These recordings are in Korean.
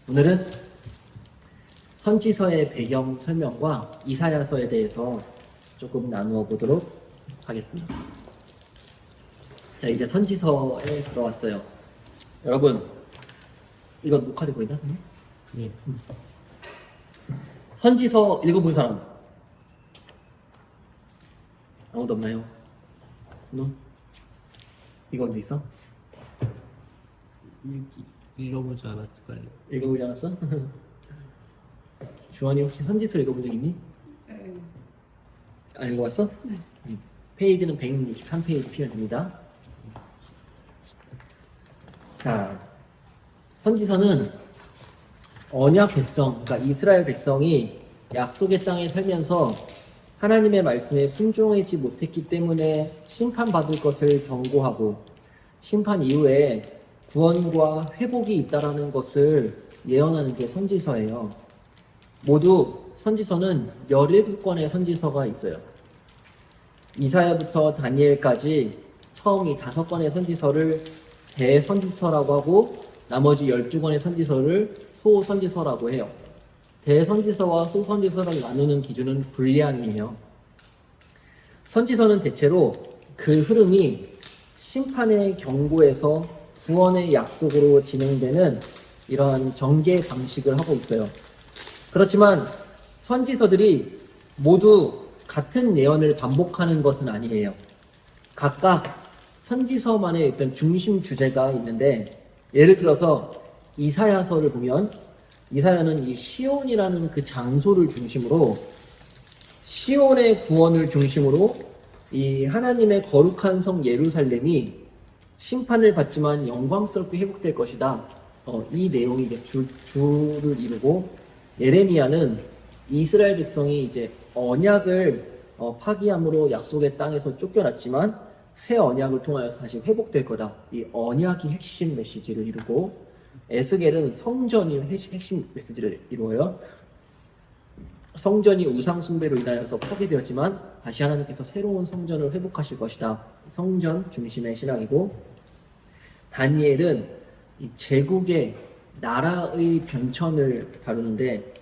오늘은 선지서의 배경 설명과 이사야서에 대해서 조금 나누어 보도록 하겠습니다. 자, 이제 선지서에 들어왔어요. 여러분, 이거 녹화되고 있나, 선생님? 예. 선지서 읽어본 사람? 아무도 없나요? 너? 이건 어디 있어? 읽어보지 않았을까요? 읽어보지 않았어? 주원이 혹시 선지서 읽어본 적 있니? 안 읽어봤어? 페이지는 163페이지 필요합니다. 자, 선지서는 언약 백성, 그러니까 이스라엘 백성이 약속의 땅에 살면서 하나님의 말씀에 순종하지 못했기 때문에 심판받을 것을 경고하고 심판 이후에 구원과 회복이 있다라는 것을 예언하는 게 선지서예요. 모두 선지서는 17권의 선지서가 있어요. 이사야부터 다니엘까지 처음이 5권의 선지서를 대선지서라고 하고 나머지 12권의 선지서를 소선지서라고 해요. 대선지서와 소선지서를 나누는 기준은 분량이에요. 선지서는 대체로 그 흐름이 심판의 경고에서 구원의 약속으로 진행되는 이러한 전개 방식을 하고 있어요. 그렇지만 선지서들이 모두 같은 예언을 반복하는 것은 아니에요. 각각 선지서만의 어떤 중심 주제가 있는데, 예를 들어서 이사야서를 보면 이사야는 이 시온이라는 그 장소를 중심으로, 시온의 구원을 중심으로 이 하나님의 거룩한 성 예루살렘이 심판을 받지만 영광스럽게 회복될 것이다. 이 내용이 이제 주를 이루고, 예레미야는 이스라엘 백성이 이제 언약을 파기함으로 약속의 땅에서 쫓겨났지만 새 언약을 통하여서 다시 회복될 거다. 이 언약이 핵심 메시지를 이루고, 에스겔은 성전이 핵심 메시지를 이루어요. 성전이 우상 숭배로 인하여서 파괴되었지만 다시 하나님께서 새로운 성전을 회복하실 것이다. 성전 중심의 신앙이고, 다니엘은 이 제국의 나라의 변천을 다루는데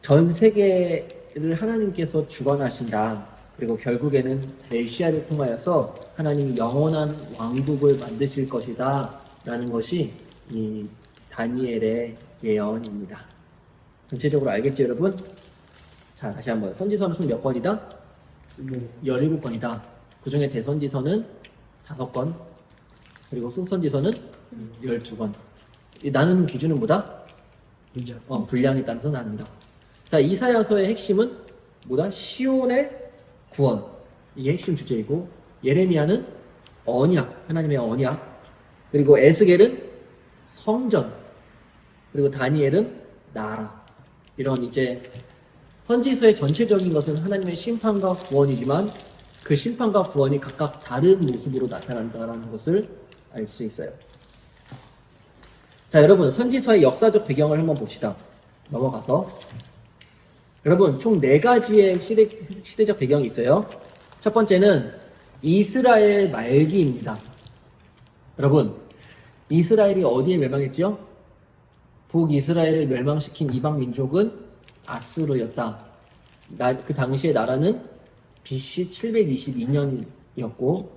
전 세계를 하나님께서 주관하신다. 그리고 결국에는 메시아를 통하여서 하나님이 영원한 왕국을 만드실 것이다. 라는 것이 이 다니엘의 예언입니다. 전체적으로 알겠죠, 여러분? 자, 다시 한번. 선지서는 총 몇 권이다? 17권이다. 그 중에 대선지서는 5권, 그리고 소선지서는 12권. 이 나누는 기준은 뭐다? 분량에 따라서 나눈다. 자, 이사야서의 핵심은 뭐다? 시온의 구원. 이게 핵심 주제이고, 예레미야는 언약, 하나님의 언약. 그리고 에스겔은 성전. 그리고 다니엘은 나라. 이런 이제 선지서의 전체적인 것은 하나님의 심판과 구원이지만 그 심판과 구원이 각각 다른 모습으로 나타난다는 것을 알 수 있어요. 자, 여러분, 선지서의 역사적 배경을 한번 봅시다. 넘어가서. 여러분, 총 4가지의 시대적 배경이 있어요. 첫 번째는 이스라엘 말기입니다. 여러분, 이스라엘이 어디에 멸망했죠? 북이스라엘을 멸망시킨 이방 민족은 아수르였다. 그 당시의 나라는 BC 722년이었고,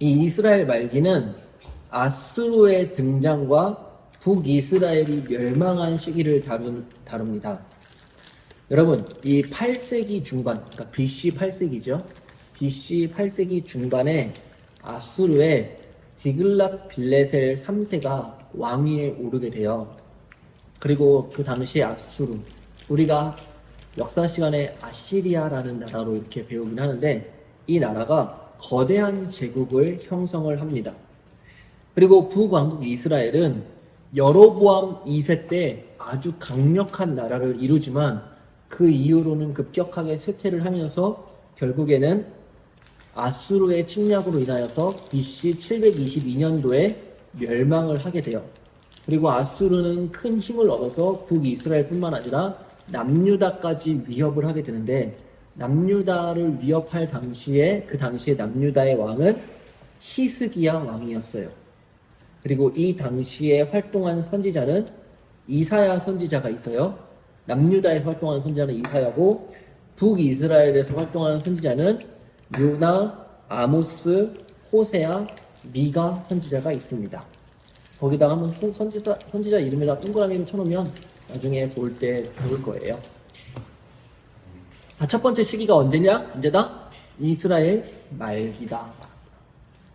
이 이스라엘 말기는 아수르의 등장과 북이스라엘이 멸망한 시기를 다룹니다. 여러분, 이 8세기 중반, 그러니까 BC 8세기죠. BC 8세기 중반에 아수르의 디글랏 빌레셀 3세가 왕위에 오르게 돼요. 그리고 그 당시에 아수르, 우리가 역사 시간에 아시리아라는 나라로 이렇게 배우긴 하는데, 이 나라가 거대한 제국을 형성을 합니다. 그리고 북왕국 이스라엘은 여로보암 2세 때 아주 강력한 나라를 이루지만 그 이후로는 급격하게 쇠퇴를 하면서 결국에는 아수르의 침략으로 인하여서 BC 722년도에 멸망을 하게 돼요. 그리고 아수르는 큰 힘을 얻어서 북이스라엘뿐만 아니라 남유다까지 위협을 하게 되는데, 남유다를 위협할 당시에 그 당시에 남유다의 왕은 히스기야 왕이었어요. 그리고 이 당시에 활동한 선지자는 이사야 선지자가 있어요. 남유다에서 활동하는 선지자는 이사야고, 북이스라엘에서 활동하는 선지자는 요나, 아모스, 호세아, 미가 선지자가 있습니다. 거기다가 한번 선지자 이름에다 동그라미를 쳐놓으면 나중에 볼 때 좋을 거예요. 자, 첫 번째 시기가 언제다? 이스라엘 말기다.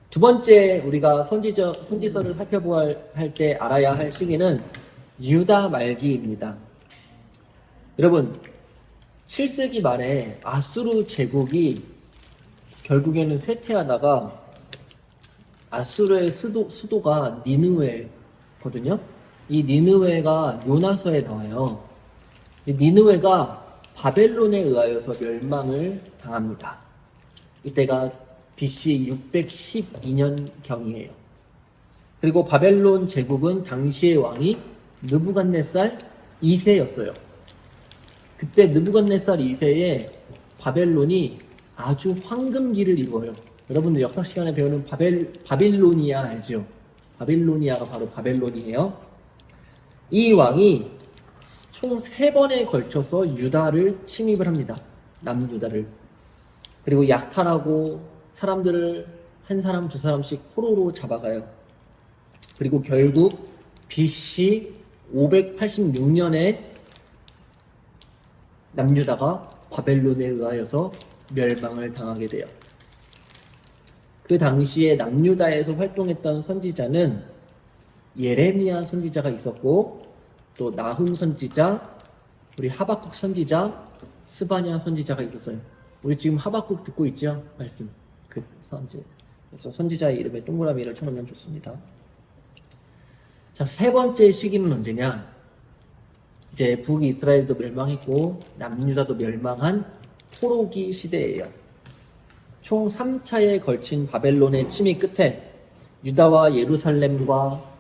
두 번째 우리가 선지서를 살펴보아야 할 때 알아야 할 시기는 유다 말기입니다. 여러분, 7세기 말에 아수르 제국이 결국에는 쇠퇴하다가 아수르의 수도가 니느웨거든요. 이 니느웨가 요나서에 나와요. 이 니느웨가 바벨론에 의하여서 멸망을 당합니다. 이때가 BC 612년경이에요. 그리고 바벨론 제국은 당시의 왕이 느부갓네살 2세였어요. 그때 느부갓네살 2세에 바벨론이 아주 황금기를 이루어요. 여러분들 역사 시간에 배우는 바빌로니아 알죠? 바빌로니아가 바로 바벨론이에요. 이 왕이 총 3번에 걸쳐서 유다를 침입을 합니다. 남유다를. 그리고 약탈하고 사람들을 한 사람 두 사람씩 포로로 잡아가요. 그리고 결국 BC 586년에 남유다가 바벨론에 의하여서 멸망을 당하게 돼요. 그 당시에 남유다에서 활동했던 선지자는 예레미야 선지자가 있었고, 또 나훔 선지자, 우리 하박국 선지자, 스바냐 선지자가 있었어요. 우리 지금 하박국 듣고 있죠? 말씀. 그 선지. 그래서 선지자의 이름에 동그라미를 쳐놓으면 좋습니다. 자, 세 번째 시기는 언제냐? 이제 북이스라엘도 멸망했고 남유다도 멸망한 포로기 시대예요. 총 3차에 걸친 바벨론의 침입 끝에 유다와 예루살렘과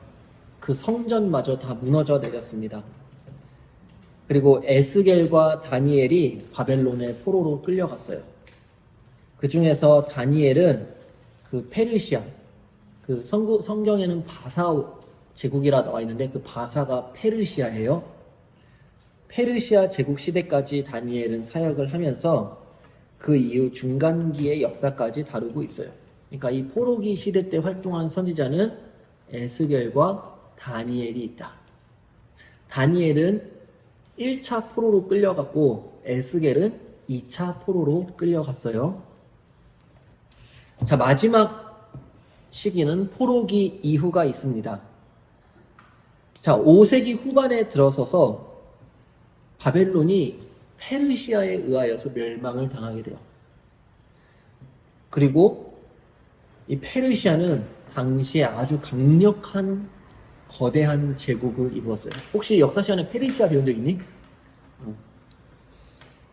그 성전마저 다 무너져 내렸습니다. 그리고 에스겔과 다니엘이 바벨론의 포로로 끌려갔어요. 그 중에서 다니엘은 그 페르시아, 그 성경에는 바사 제국이라 나와 있는데 그 바사가 페르시아예요. 페르시아 제국 시대까지 다니엘은 사역을 하면서 그 이후 중간기의 역사까지 다루고 있어요. 그러니까 이 포로기 시대 때 활동한 선지자는 에스겔과 다니엘이 있다. 다니엘은 1차 포로로 끌려갔고 에스겔은 2차 포로로 끌려갔어요. 자, 마지막 시기는 포로기 이후가 있습니다. 자, 5세기 후반에 들어서서 바벨론이 페르시아에 의하여서 멸망을 당하게 돼요. 그리고 이 페르시아는 당시에 아주 강력한 거대한 제국을 이루었어요. 혹시 역사 시간에 페르시아 배운 적 있니?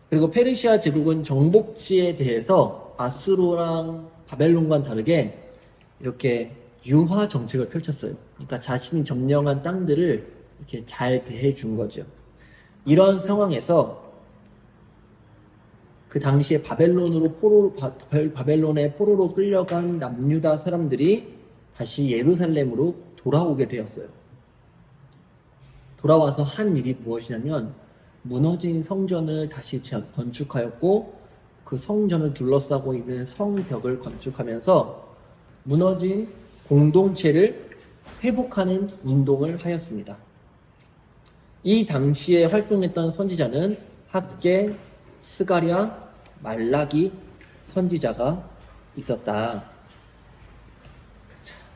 그리고 페르시아 제국은 정복지에 대해서 아수르랑 바벨론과는 다르게 이렇게 유화 정책을 펼쳤어요. 그러니까 자신이 점령한 땅들을 이렇게 잘 대해 준 거죠. 이런 상황에서 그 당시에 바벨론의 포로로 끌려간 남유다 사람들이 다시 예루살렘으로 돌아오게 되었어요. 돌아와서 한 일이 무엇이냐면 무너진 성전을 다시 건축하였고 그 성전을 둘러싸고 있는 성벽을 건축하면서 무너진 공동체를 회복하는 운동을 하였습니다. 이 당시에 활동했던 선지자는 학개, 스가랴, 말라기 선지자가 있었다.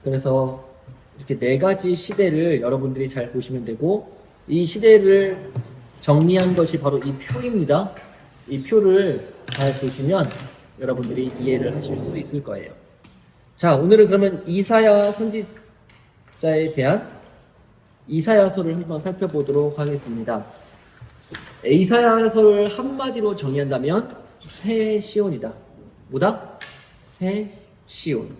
그래서 이렇게 4가지 시대를 여러분들이 잘 보시면 되고, 이 시대를 정리한 것이 바로 이 표입니다. 이 표를 잘 보시면 여러분들이 이해를 하실 수 있을 거예요. 자, 오늘은 그러면 이사야 선지자에 대한 이사야서를 한번 살펴보도록 하겠습니다. 이사야서를 한마디로 정의한다면 새 시온이다. 뭐다? 새 시온.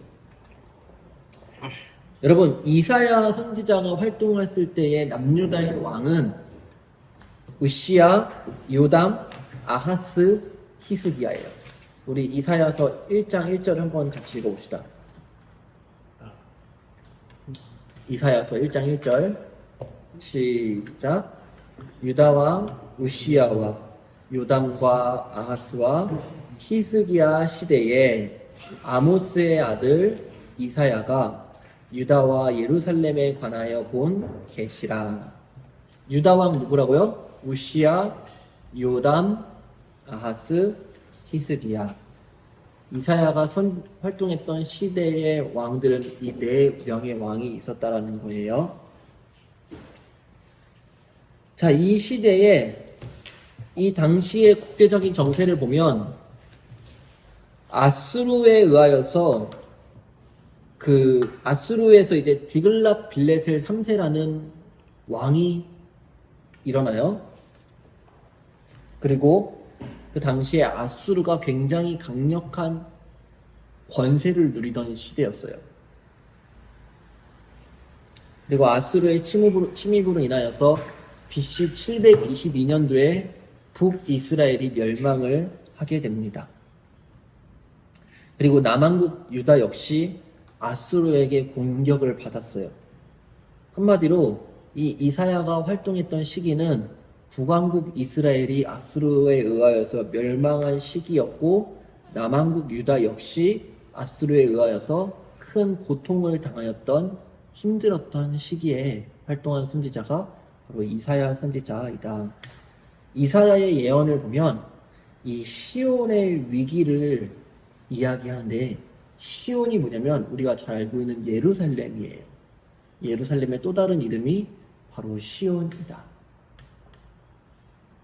여러분, 이사야 선지자가 활동했을 때의 남유다의 왕은 우시야, 요담, 아하스, 히스기야예요. 우리 이사야서 1장 1절 한번 같이 읽어봅시다. 이사야서 1장 1절 시작. 유다왕 우시야와 요담과 아하스와 히스기야 시대에 아모스의 아들 이사야가 유다와 예루살렘에 관하여 본 계시라. 유다왕 누구라고요? 우시야, 요담, 아하스, 히스기야. 이사야가 활동했던 시대의 왕들은 이 네 명의 왕이 있었다라는 거예요. 자, 이 시대에 이 당시의 국제적인 정세를 보면 아수르에 의하여서 아수르에서 이제 디글랏 빌레셀 3세라는 왕이 일어나요. 그리고 그 당시에 아수르가 굉장히 강력한 권세를 누리던 시대였어요. 그리고 아수르의 침입으로 인하여서 BC 722년도에 북이스라엘이 멸망을 하게 됩니다. 그리고 남한국 유다 역시 아수르에게 공격을 받았어요. 한마디로 이 이사야가 활동했던 시기는 북왕국 이스라엘이 아수르에 의하여서 멸망한 시기였고, 남한국 유다 역시 아수르에 의하여서 큰 고통을 당하였던 힘들었던 시기에 활동한 선지자가 바로 이사야 선지자이다. 이사야의 예언을 보면 이 시온의 위기를 이야기하는데, 시온이 뭐냐면 우리가 잘 알고 있는 예루살렘이에요. 예루살렘의 또 다른 이름이 바로 시온이다.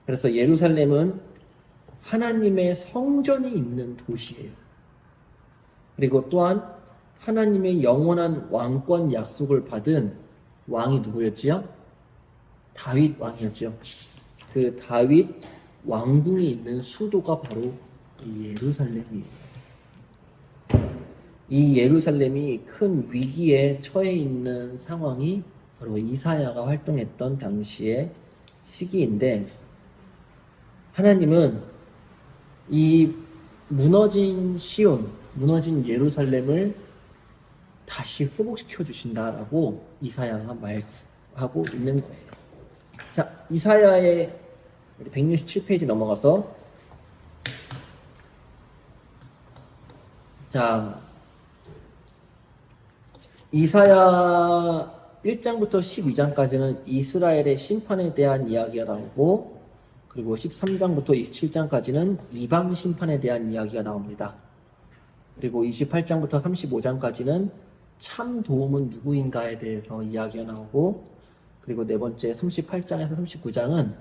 그래서 예루살렘은 하나님의 성전이 있는 도시예요. 그리고 또한 하나님의 영원한 왕권 약속을 받은 왕이 누구였지요? 다윗 왕이었죠. 그 다윗 왕궁이 있는 수도가 바로 이 예루살렘이에요. 이 예루살렘이 큰 위기에 처해 있는 상황이 바로 이사야가 활동했던 당시의 시기인데, 하나님은 이 무너진 시온, 무너진 예루살렘을 다시 회복시켜 주신다라고 이사야가 말하고 있는 거예요. 자, 이사야의 167페이지 넘어가서, 자, 이사야 1장부터 12장까지는 이스라엘의 심판에 대한 이야기가 나오고, 그리고 13장부터 27장까지는 이방 심판에 대한 이야기가 나옵니다. 그리고 28장부터 35장까지는 참 도움은 누구인가에 대해서 이야기가 나오고, 그리고 네 번째 38장에서 39장은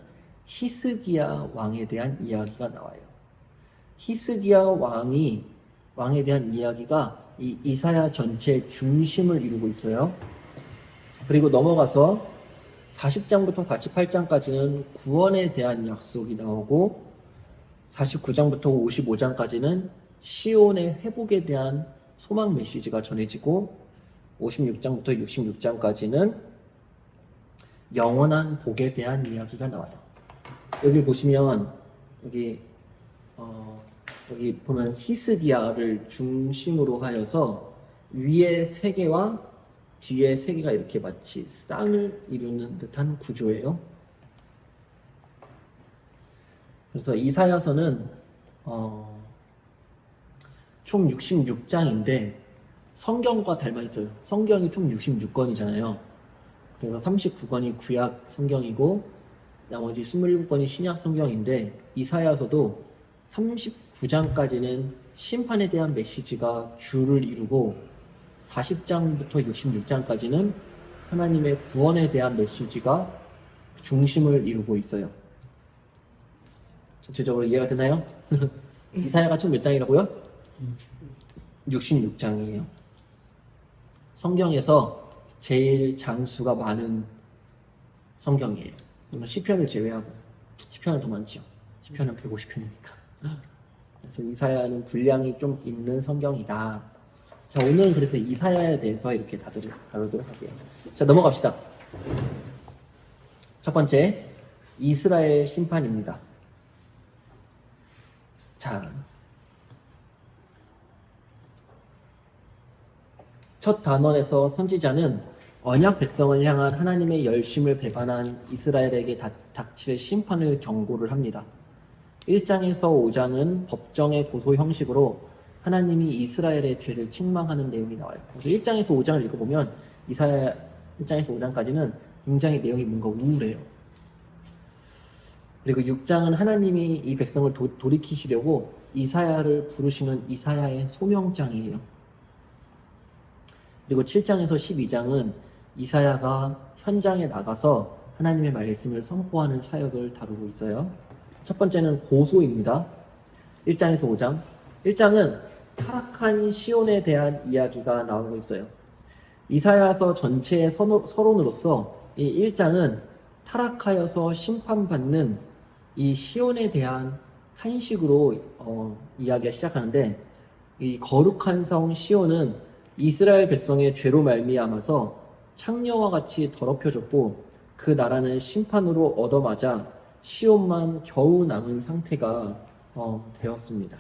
히스기야 왕에 대한 이야기가 나와요. 히스기야 왕에 대한 이야기가 이 이사야 전체의 중심을 이루고 있어요. 그리고 넘어가서 40장부터 48장까지는 구원에 대한 약속이 나오고, 49장부터 55장까지는 시온의 회복에 대한 소망 메시지가 전해지고, 56장부터 66장까지는 영원한 복에 대한 이야기가 나와요. 여기 보시면 여기 보면 히스기야를 중심으로 하여서 위에 세 개와 뒤에 세 개가 이렇게 마치 쌍을 이루는 듯한 구조예요. 그래서 이사야서는 총 66장인데 성경과 닮아 있어요. 성경이 총 66권이잖아요. 그래서 39권이 구약 성경이고 나머지 27권이 신약 성경인데, 이사야서도 39장까지는 심판에 대한 메시지가 주를 이루고, 40장부터 66장까지는 하나님의 구원에 대한 메시지가 중심을 이루고 있어요. 전체적으로 이해가 되나요? 이사야가 총 몇 장이라고요? 66장이에요. 성경에서 제일 장수가 많은 성경이에요. 물론 시편을 제외하고. 시편은 더 많죠. 시편은 150편이니까. 그래서 이사야는 분량이 좀 있는 성경이다. 자, 오늘은 그래서 이사야에 대해서 이렇게 다루도록 할게요. 자, 넘어갑시다. 첫 번째, 이스라엘 심판입니다. 자, 첫 단원에서 선지자는 언약 백성을 향한 하나님의 열심을 배반한 이스라엘에게 닥칠 심판을 경고를 합니다. 1장에서 5장은 법정의 고소 형식으로 하나님이 이스라엘의 죄를 책망하는 내용이 나와요. 그래서 1장에서 5장을 읽어보면 이사야 1장에서 5장까지는 굉장히 내용이 뭔가 우울해요. 그리고 6장은 하나님이 이 백성을 돌이키시려고 이사야를 부르시는 이사야의 소명장이에요. 그리고 7장에서 12장은 이사야가 현장에 나가서 하나님의 말씀을 선포하는 사역을 다루고 있어요. 첫 번째는 고소입니다. 1장에서 5장. 1장은 타락한 시온에 대한 이야기가 나오고 있어요. 이사야서 전체의 서론으로서 이 1장은 타락하여서 심판받는 이 시온에 대한 한식으로 이야기가 시작하는데, 이 거룩한 성 시온은 이스라엘 백성의 죄로 말미암아서 창녀와 같이 더럽혀졌고 그 나라는 심판으로 얻어맞아 시온만 겨우 남은 상태가 되었습니다.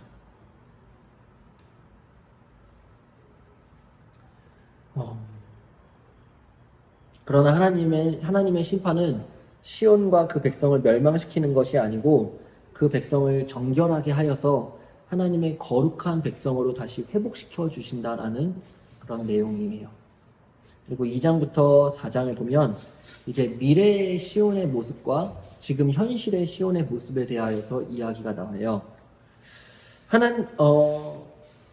그러나 하나님의 심판은 시온과 그 백성을 멸망시키는 것이 아니고 그 백성을 정결하게 하여서 하나님의 거룩한 백성으로 다시 회복시켜 주신다라는 그런 내용이에요. 그리고 2장부터 4장을 보면 이제 미래의 시온의 모습과 지금 현실의 시온의 모습에 대하여서 이야기가 나와요.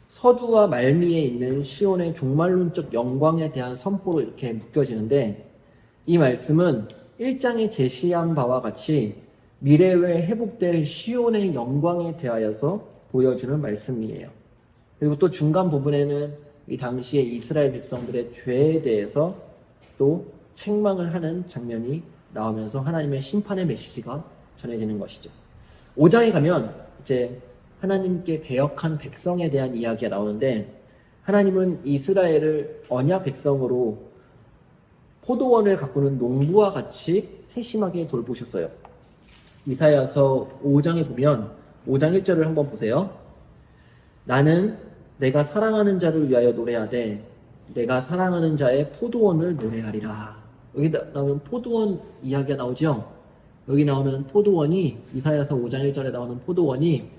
서두와 말미에 있는 시온의 종말론적 영광에 대한 선포로 이렇게 묶여지는데, 이 말씀은 1장에 제시한 바와 같이 미래에 회복될 시온의 영광에 대하여서 보여주는 말씀이에요. 그리고 또 중간 부분에는 이 당시에 이스라엘 백성들의 죄에 대해서 또 책망을 하는 장면이 나오면서 하나님의 심판의 메시지가 전해지는 것이죠. 5장에 가면 이제 하나님께 배역한 백성에 대한 이야기가 나오는데, 하나님은 이스라엘을 언약 백성으로 포도원을 가꾸는 농부와 같이 세심하게 돌보셨어요. 이사야서 5장에 보면 5장 1절을 한번 보세요. 나는 내가 사랑하는 자를 위하여 노래하되 내가 사랑하는 자의 포도원을 노래하리라. 여기 나오면 포도원 이야기가 나오죠. 여기 나오는 포도원이, 이사야서 5장 1절에 나오는 포도원이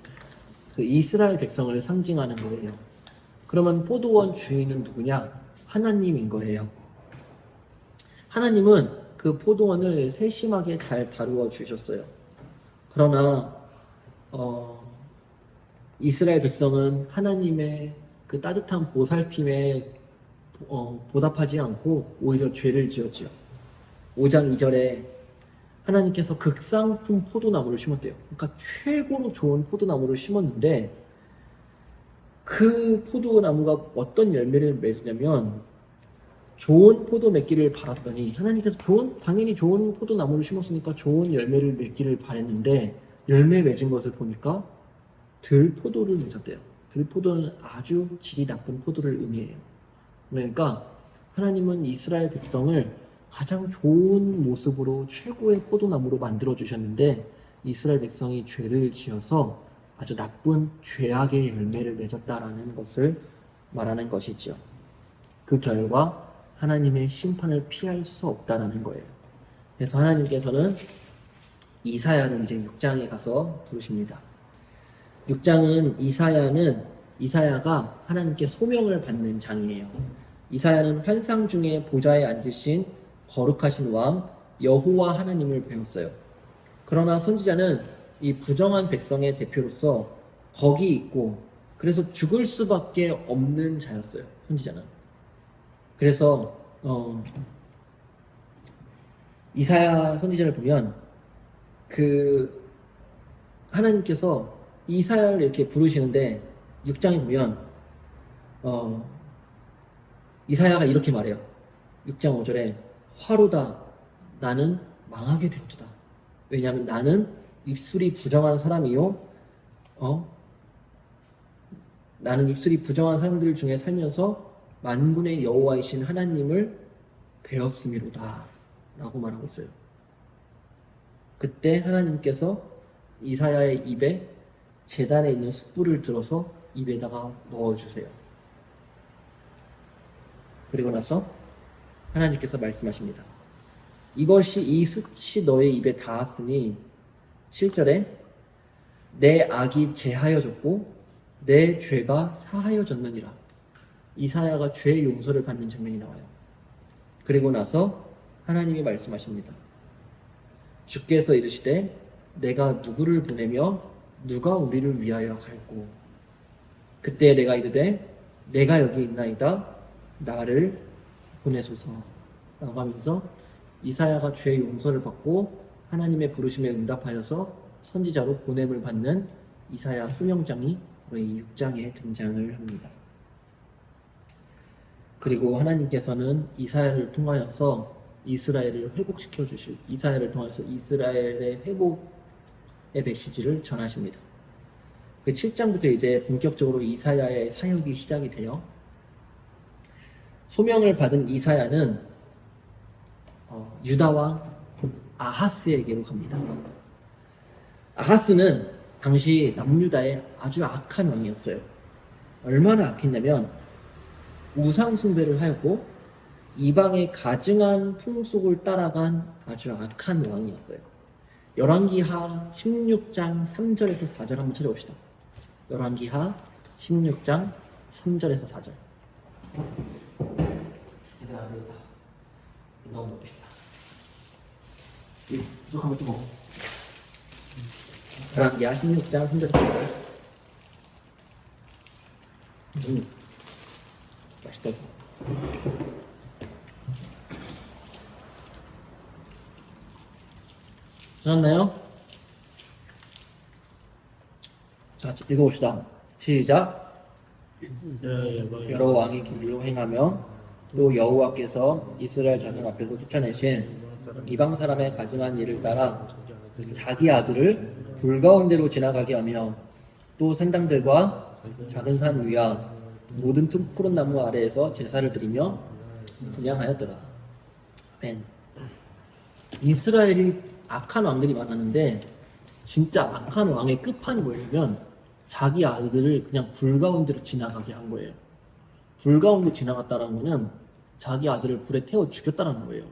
그 이스라엘 백성을 상징하는 거예요. 그러면 포도원 주인은 누구냐? 하나님인 거예요. 하나님은 그 포도원을 세심하게 잘 다루어 주셨어요. 그러나 이스라엘 백성은 하나님의 그 따뜻한 보살핌에 보답하지 않고 오히려 죄를 지었지요. 5장 2절에 하나님께서 극상품 포도나무를 심었대요. 그러니까 최고로 좋은 포도나무를 심었는데, 그 포도나무가 어떤 열매를 맺으냐면 좋은 포도 맺기를 바랐더니, 하나님께서 당연히 좋은 포도나무를 심었으니까 좋은 열매를 맺기를 바랬는데 열매 맺은 것을 보니까 들포도를 맺었대요. 들포도는 아주 질이 나쁜 포도를 의미해요. 그러니까 하나님은 이스라엘 백성을 가장 좋은 모습으로 최고의 포도나무로 만들어 주셨는데, 이스라엘 백성이 죄를 지어서 아주 나쁜 죄악의 열매를 맺었다라는 것을 말하는 것이죠. 그 결과 하나님의 심판을 피할 수 없다라는 거예요. 그래서 하나님께서는 이사야를 이제 6장에 가서 부르십니다. 6장은 이사야가 하나님께 소명을 받는 장이에요. 이사야는 환상 중에 보좌에 앉으신 거룩하신 왕 여호와 하나님을 배웠어요. 그러나 선지자는 이 부정한 백성의 대표로서 거기 있고, 그래서 죽을 수밖에 없는 자였어요. 선지자는. 그래서 이사야 선지자를 보면 그 하나님께서 이사야를 이렇게 부르시는데, 6장에 보면 이사야가 이렇게 말해요. 6장 5절에 화로다 나는 망하게 됐도다. 왜냐하면 나는 입술이 부정한 사람이요 나는 입술이 부정한 사람들 중에 살면서 만군의 여호와이신 하나님을 배웠음이로다 라고 말하고 있어요. 그때 하나님께서 이사야의 입에 제단에 있는 숯불을 들어서 입에다가 넣어주세요. 그리고 나서 하나님께서 말씀하십니다. 이것이 이 수치 너의 입에 닿았으니 7절에 내 악이 제하여졌고 내 죄가 사하여졌느니라. 이사야가 죄의 용서를 받는 장면이 나와요. 그리고 나서 하나님이 말씀하십니다. 주께서 이르시되 내가 누구를 보내며 누가 우리를 위하여 갈고 그때 내가 이르되 내가 여기 있나이다 나를 보내소서 라고 하면서 이사야가 죄의 용서를 받고 하나님의 부르심에 응답하여서 선지자로 보냄을 받는 이사야 수명장이 이 6장에 등장을 합니다. 그리고 하나님께서는 이사야를 통하여서 이스라엘을 회복시켜 주실 이사야를 통해서 이스라엘의 회복의 메시지를 전하십니다. 그 7장부터 이제 본격적으로 이사야의 사역이 시작이 돼요. 소명을 받은 이사야는 유다 왕 아하스에게로 갑니다. 아하스는 당시 남유다의 아주 악한 왕이었어요. 얼마나 악했냐면 우상 숭배를 하였고 이방의 가증한 풍속을 따라간 아주 악한 왕이었어요. 열왕기하 16장 3절에서 4절 한번 찾아봅시다. 열왕기하 16장 3절에서 4절. 얘들아 안 되겠다. 너무 높다. 이 부족하면 좀 먹어. 열왕기하 16장 3절에서 4절. 맛있다. 찾았나요? 자, 읽어봅시다. 시작. 여러 왕이 길로 행하며 또 여호와께서 이스라엘 자손 앞에서 쫓아내신 이방 사람의 가증한 일을 따라 자기 아들을 불 가운데로 지나가게 하며 또 산당들과 작은 산 위와 모든 푸른 나무 아래에서 제사를 드리며 분양하였더라. 아멘. 이스라엘이 악한 왕들이 많았는데 진짜 악한 왕의 끝판이 뭐냐면 자기 아들을 그냥 불 가운데로 지나가게 한 거예요. 불 가운데 지나갔다는 거는 자기 아들을 불에 태워 죽였다는 거예요.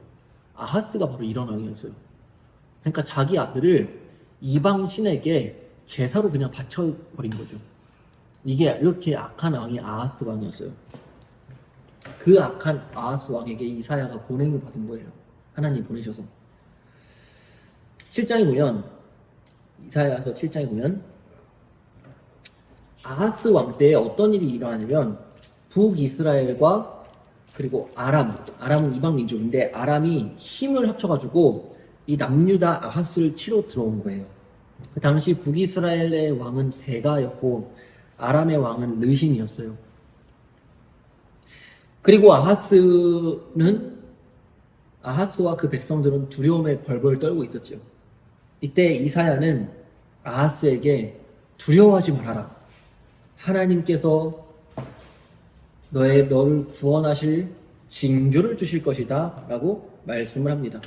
아하스가 바로 이런 왕이었어요. 그러니까 자기 아들을 이방 신에게 제사로 그냥 바쳐버린 거죠. 이게 이렇게 악한 왕이 아하스 왕이었어요. 그 악한 아하스 왕에게 이사야가 보냄을 받은 거예요. 하나님 보내셔서. 7장에 보면 이사야서 7장에 보면 아하스 왕 때에 어떤 일이 일어나냐면 북이스라엘과 그리고 아람은 이방 민족인데 아람이 힘을 합쳐가지고 이 남유다 아하스를 치러 들어온 거예요. 그 당시 북이스라엘의 왕은 베가였고 아람의 왕은 르신이었어요. 그리고 아하스와 그 백성들은 두려움에 벌벌 떨고 있었죠. 이때 이사야는 아하스에게 두려워하지 말아라. 하나님께서 너를 구원하실 징조를 주실 것이다 라고 말씀을 합니다.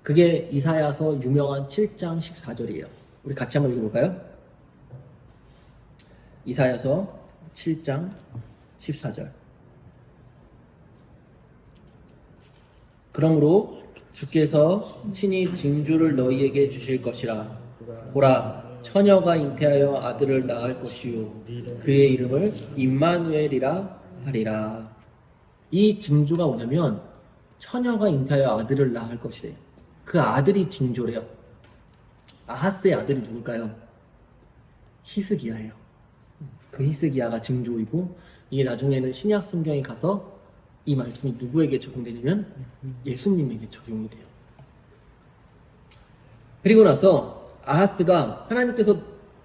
그게 이사야서 유명한 7장 14절이에요. 우리 같이 한번 읽어볼까요? 이사야서 7장 14절. 그러므로 주께서 친히 징조를 너희에게 주실 것이라. 보라, 처녀가 잉태하여 아들을 낳을 것이요 그의 이름을 임마누엘이라 하리라. 이 징조가 뭐냐면 처녀가 잉태하여 아들을 낳을 것이래요. 그 아들이 징조래요. 아하스의 아들이 누굴까요? 히스기야예요. 그 히스기야가 징조이고 이게 나중에는 신약 성경에 가서 이 말씀이 누구에게 적용되냐면 예수님에게 적용이 돼요. 그리고 나서 아하스가 하나님께서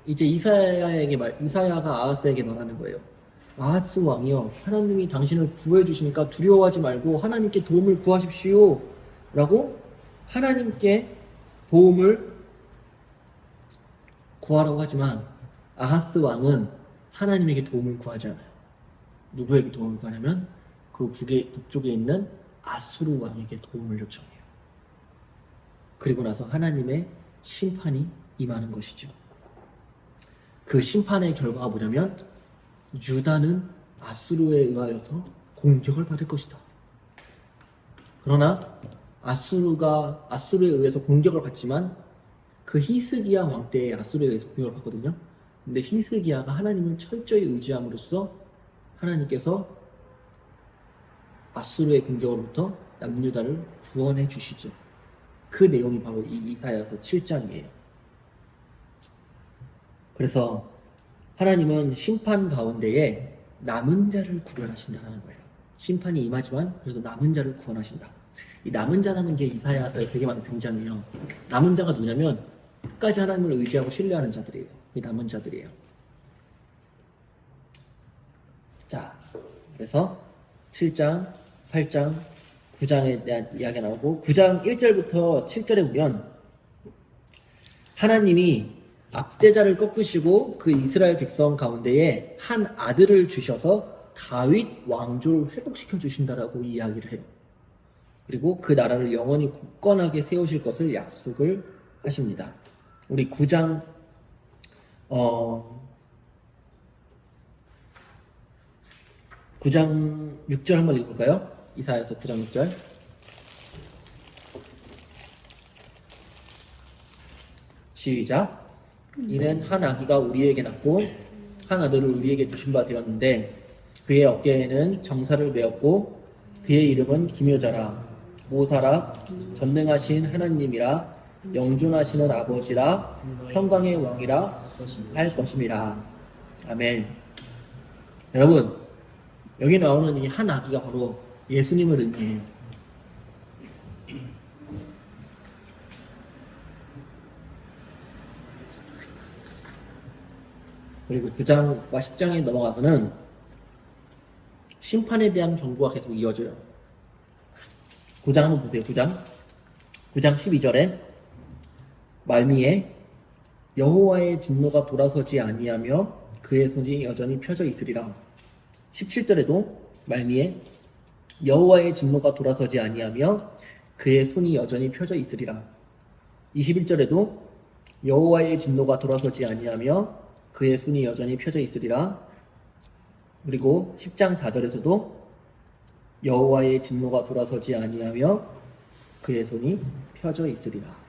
이제 이사야가 아하스에게 말하는 거예요. 아하스 왕이여, 하나님이 당신을 구해 주시니까 두려워하지 말고 하나님께 도움을 구하십시오 라고 하나님께 도움을 구하라고 하지만 아하스 왕은 하나님에게 도움을 구하지 않아요. 누구에게 도움을 구하냐면 그 북쪽에 있는 아수르 왕에게 도움을 요청해요. 그리고 나서 하나님의 심판이 임하는 것이죠. 그 심판의 결과가 뭐냐면 유다는 아수르에 의하여서 공격을 받을 것이다. 그러나 아수르에 의해서 공격을 받지만 그 히스기야 왕 때에 아수르에 의해서 공격을 받거든요. 근데 히스기야가 하나님을 철저히 의지함으로써 하나님께서 아수르의 공격으로부터 남유다를 구원해 주시죠. 그 내용이 바로 이 이사야서 7장이에요. 그래서 하나님은 심판 가운데에 남은 자를 구별하신다는 거예요. 심판이 임하지만 그래도 남은 자를 구원하신다. 이 남은 자라는 게 이사야서에 되게 많이 등장해요. 남은 자가 누구냐면 끝까지 하나님을 의지하고 신뢰하는 자들이에요. 이 남은 자들이에요. 자, 그래서 7장, 8장, 9장에 대한 이야기가 나오고 9장 1절부터 7절에 보면 하나님이 압제자를 꺾으시고 그 이스라엘 백성 가운데에 한 아들을 주셔서 다윗 왕조를 회복시켜 주신다라고 이야기를 해요. 그리고 그 나라를 영원히 굳건하게 세우실 것을 약속을 하십니다. 우리 9장 9장 6절 한번 읽어볼까요? 이사야서 9장 6절. 시작. 이는 한 아기가 우리에게 낳고 한 아들을 우리에게 주신 바 되었는데 그의 어깨에는 정사를 메었고 그의 이름은 기묘자라 모사라 전능하신 하나님이라 영존하시는 아버지라 평강의 왕이라 할 것임이라. 아멘. 여러분, 여기 나오는 이 한 아기가 바로 예수님을 의미해요. 그리고 9장과 10장에 넘어가서는 심판에 대한 경고가 계속 이어져요. 9장 한번 보세요. 9장 12절에 말미에 여호와의 진노가 돌아서지 아니하며 그의 손이 여전히 펴져 있으리라. 17절에도 말미에 여호와의 진노가 돌아서지 아니하며 그의 손이 여전히 펴져 있으리라. 21절에도 여호와의 진노가 돌아서지 아니하며 그의 손이 여전히 펴져 있으리라. 그리고 10장 4절에서도 여호와의 진노가 돌아서지 아니하며 그의 손이 펴져 있으리라.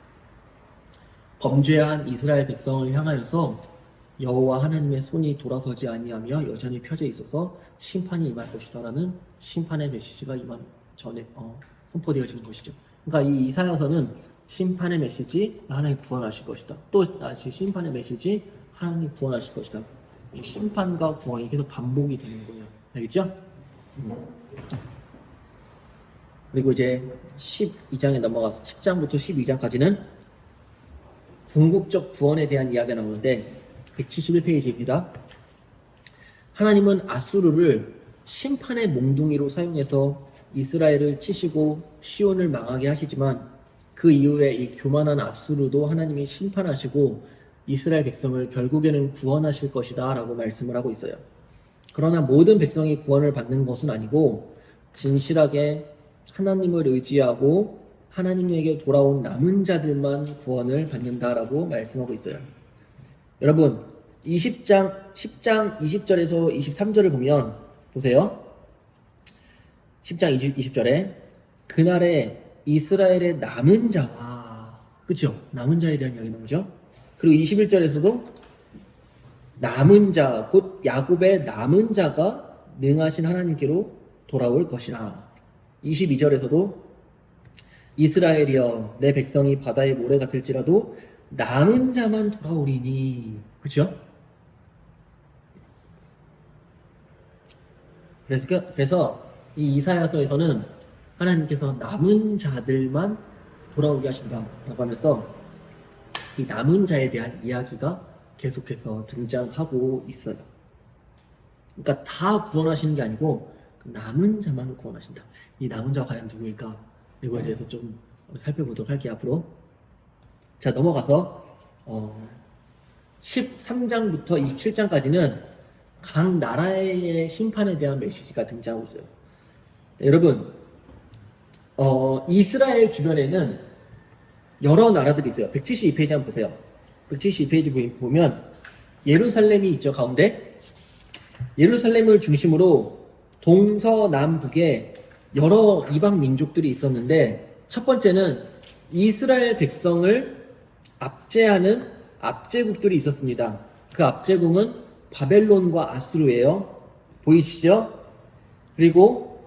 범죄한 이스라엘 백성을 향하여서 여호와 하나님의 손이 돌아서지 아니하며 여전히 펴져 있어서 심판이 임할 것이다라는 심판의 메시지가 전에 선포되어지는 것이죠. 그러니까 이 이사야서는 심판의 메시지, 하나님 구원하실 것이다. 또 다시 심판의 메시지, 하나님 구원하실 것이다. 이 심판과 구원이 계속 반복이 되는 거예요. 알겠죠? 그리고 이제 12장에 넘어가서 10장부터 12장까지는 궁극적 구원에 대한 이야기가 나오는데 171페이지입니다. 하나님은 아수르를 심판의 몽둥이로 사용해서 이스라엘을 치시고 시온을 망하게 하시지만 그 이후에 이 교만한 아수르도 하나님이 심판하시고 이스라엘 백성을 결국에는 구원하실 것이다 라고 말씀을 하고 있어요. 그러나 모든 백성이 구원을 받는 것은 아니고 진실하게 하나님을 의지하고 하나님에게 돌아온 남은 자들만 구원을 받는다라고 말씀하고 있어요. 여러분, 10장 20절에서 23절을 보면 보세요. 10장 20절에 그날에 이스라엘의 남은 자와, 그쵸? 남은 자에 대한 이야기 나오죠. 그리고 21절에서도 남은 자, 곧 야곱의 남은 자가 능하신 하나님께로 돌아올 것이라. 22절에서도 이스라엘이여 내 백성이 바다의 모래 같을지라도 남은 자만 돌아오리니. 그쵸? 그래서 이 이사야서에서는 하나님께서 남은 자들만 돌아오게 하신다라고 하면서 이 남은 자에 대한 이야기가 계속해서 등장하고 있어요. 그러니까 다 구원하시는 게 아니고 남은 자만 구원하신다. 이 남은 자가 과연 누구일까? 이거에 대해서 좀 살펴보도록 할게요. 앞으로. 자, 넘어가서 13장부터 27장까지는 각 나라의 심판에 대한 메시지가 등장하고 있어요. 네, 여러분, 이스라엘 주변에는 여러 나라들이 있어요. 172페이지 한번 보세요. 172페이지 보면 예루살렘이 있죠, 가운데. 예루살렘을 중심으로 동서남북에 여러 이방 민족들이 있었는데 첫 번째는 이스라엘 백성을 압제하는 압제국들이 있었습니다. 그 압제국은 바벨론과 아수르예요. 보이시죠? 그리고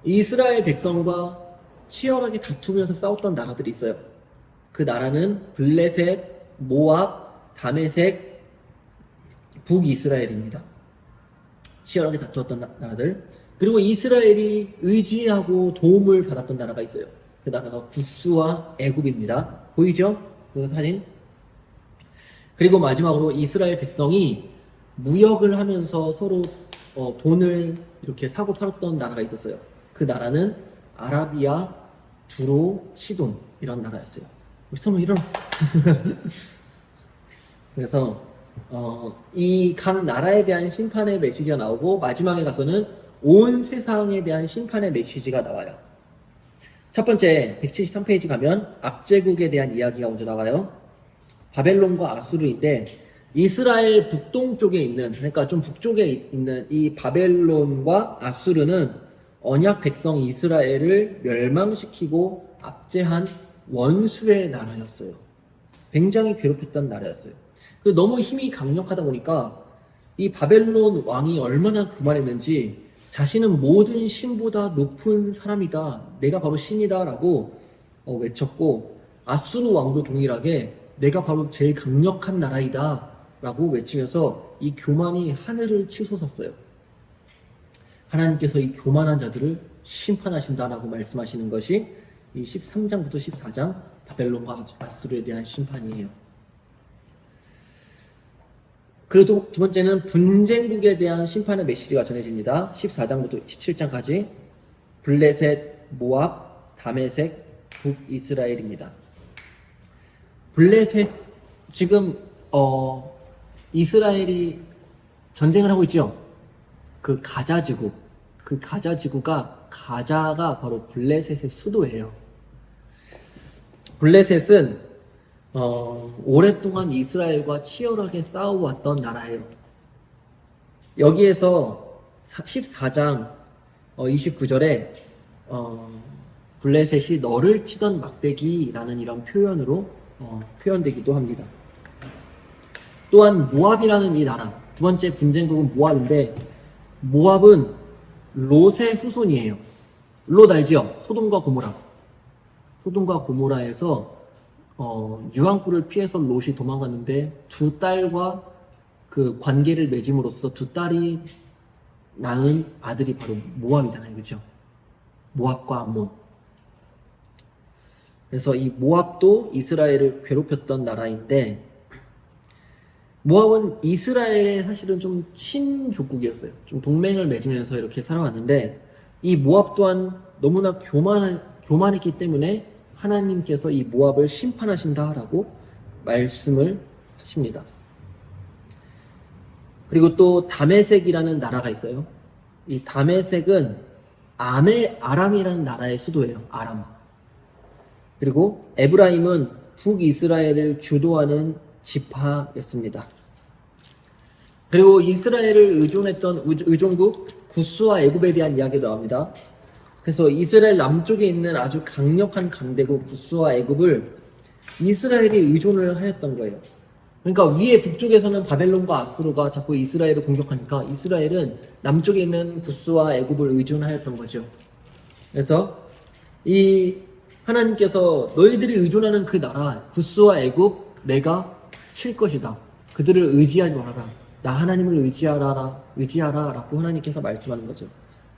이스라엘 백성과 치열하게 다투면서 싸웠던 나라들이 있어요. 그 나라는 블레셋, 모압, 다메섹, 북이스라엘입니다. 치열하게 다투었던 나라들. 그리고 이스라엘이 의지하고 도움을 받았던 나라가 있어요. 그 나라가 구스와 애굽입니다. 보이죠? 그 사진. 그리고 마지막으로 이스라엘 백성이 무역을 하면서 서로 돈을 이렇게 사고 팔았던 나라가 있었어요. 그 나라는 아라비아, 두로, 시돈 이런 나라였어요. 우리 성우 이런. 그래서 이 각 나라에 대한 심판의 메시지가 나오고 마지막에 가서는 온 세상에 대한 심판의 메시지가 나와요. 첫 번째 173페이지 가면 압제국에 대한 이야기가 먼저 나와요. 바벨론과 아수르인데 이스라엘 북동쪽에 있는, 그러니까 좀 북쪽에 있는 이 바벨론과 아수르는 언약 백성 이스라엘을 멸망시키고 압제한 원수의 나라였어요. 굉장히 괴롭혔던 나라였어요. 너무 힘이 강력하다 보니까 이 바벨론 왕이 얼마나 교만했는지 자신은 모든 신보다 높은 사람이다. 내가 바로 신이다. 라고 외쳤고 아수르 왕도 동일하게 내가 바로 제일 강력한 나라이다. 라고 외치면서 이 교만이 하늘을 치솟았어요. 하나님께서 이 교만한 자들을 심판하신다라고 말씀하시는 것이 이 13장부터 14장 바벨론과 아수르에 대한 심판이에요. 그리고 두 번째는 분쟁국에 대한 심판의 메시지가 전해집니다. 14장부터 17장까지 블레셋, 모압, 다메섹, 북이스라엘입니다. 블레셋, 지금 이스라엘이 전쟁을 하고 있죠. 그 가자지구, 가자가 바로 블레셋의 수도예요. 블레셋은 오랫동안 이스라엘과 치열하게 싸워왔던 나라예요. 여기에서 14장 29절에 블레셋이 너를 치던 막대기라는 이런 표현으로 표현되기도 합니다. 또한 모압이라는 이 나라, 두 번째 분쟁국은 모압인데 모압은 롯의 후손이에요. 롯 알지요? 소돔과 고모라에서 유황불을 피해서 롯이 도망갔는데 두 딸과 그 관계를 맺음으로써 두 딸이 낳은 아들이 바로 모압이잖아요. 그죠? 모압과 암몬. 그래서 이 모압도 이스라엘을 괴롭혔던 나라인데 모압은 이스라엘의 사실은 좀 친족국이었어요. 좀 동맹을 맺으면서 이렇게 살아왔는데 이 모압 또한 너무나 교만했기 때문에 하나님께서 이 모압을 심판하신다라고 말씀을 하십니다. 그리고 또 다메섹이라는 나라가 있어요. 이 다메섹은 아람이라는 나라의 수도예요. 아람. 그리고 에브라임은 북이스라엘을 주도하는 지파였습니다. 그리고 이스라엘을 의존했던 의존국 구스와 애굽에 대한 이야기가 나옵니다. 그래서 이스라엘 남쪽에 있는 아주 강력한 강대국 구스와 애굽을 이스라엘이 의존을 하였던 거예요. 그러니까 위에 북쪽에서는 바벨론과 아수르가 자꾸 이스라엘을 공격하니까 이스라엘은 남쪽에 있는 구스와 애굽을 의존하였던 거죠. 그래서 이 하나님께서 너희들이 의존하는 그 나라 구스와 애굽 내가 칠 것이다. 그들을 의지하지 말아라. 나 하나님을 의지하라 라고 하나님께서 말씀하는 거죠.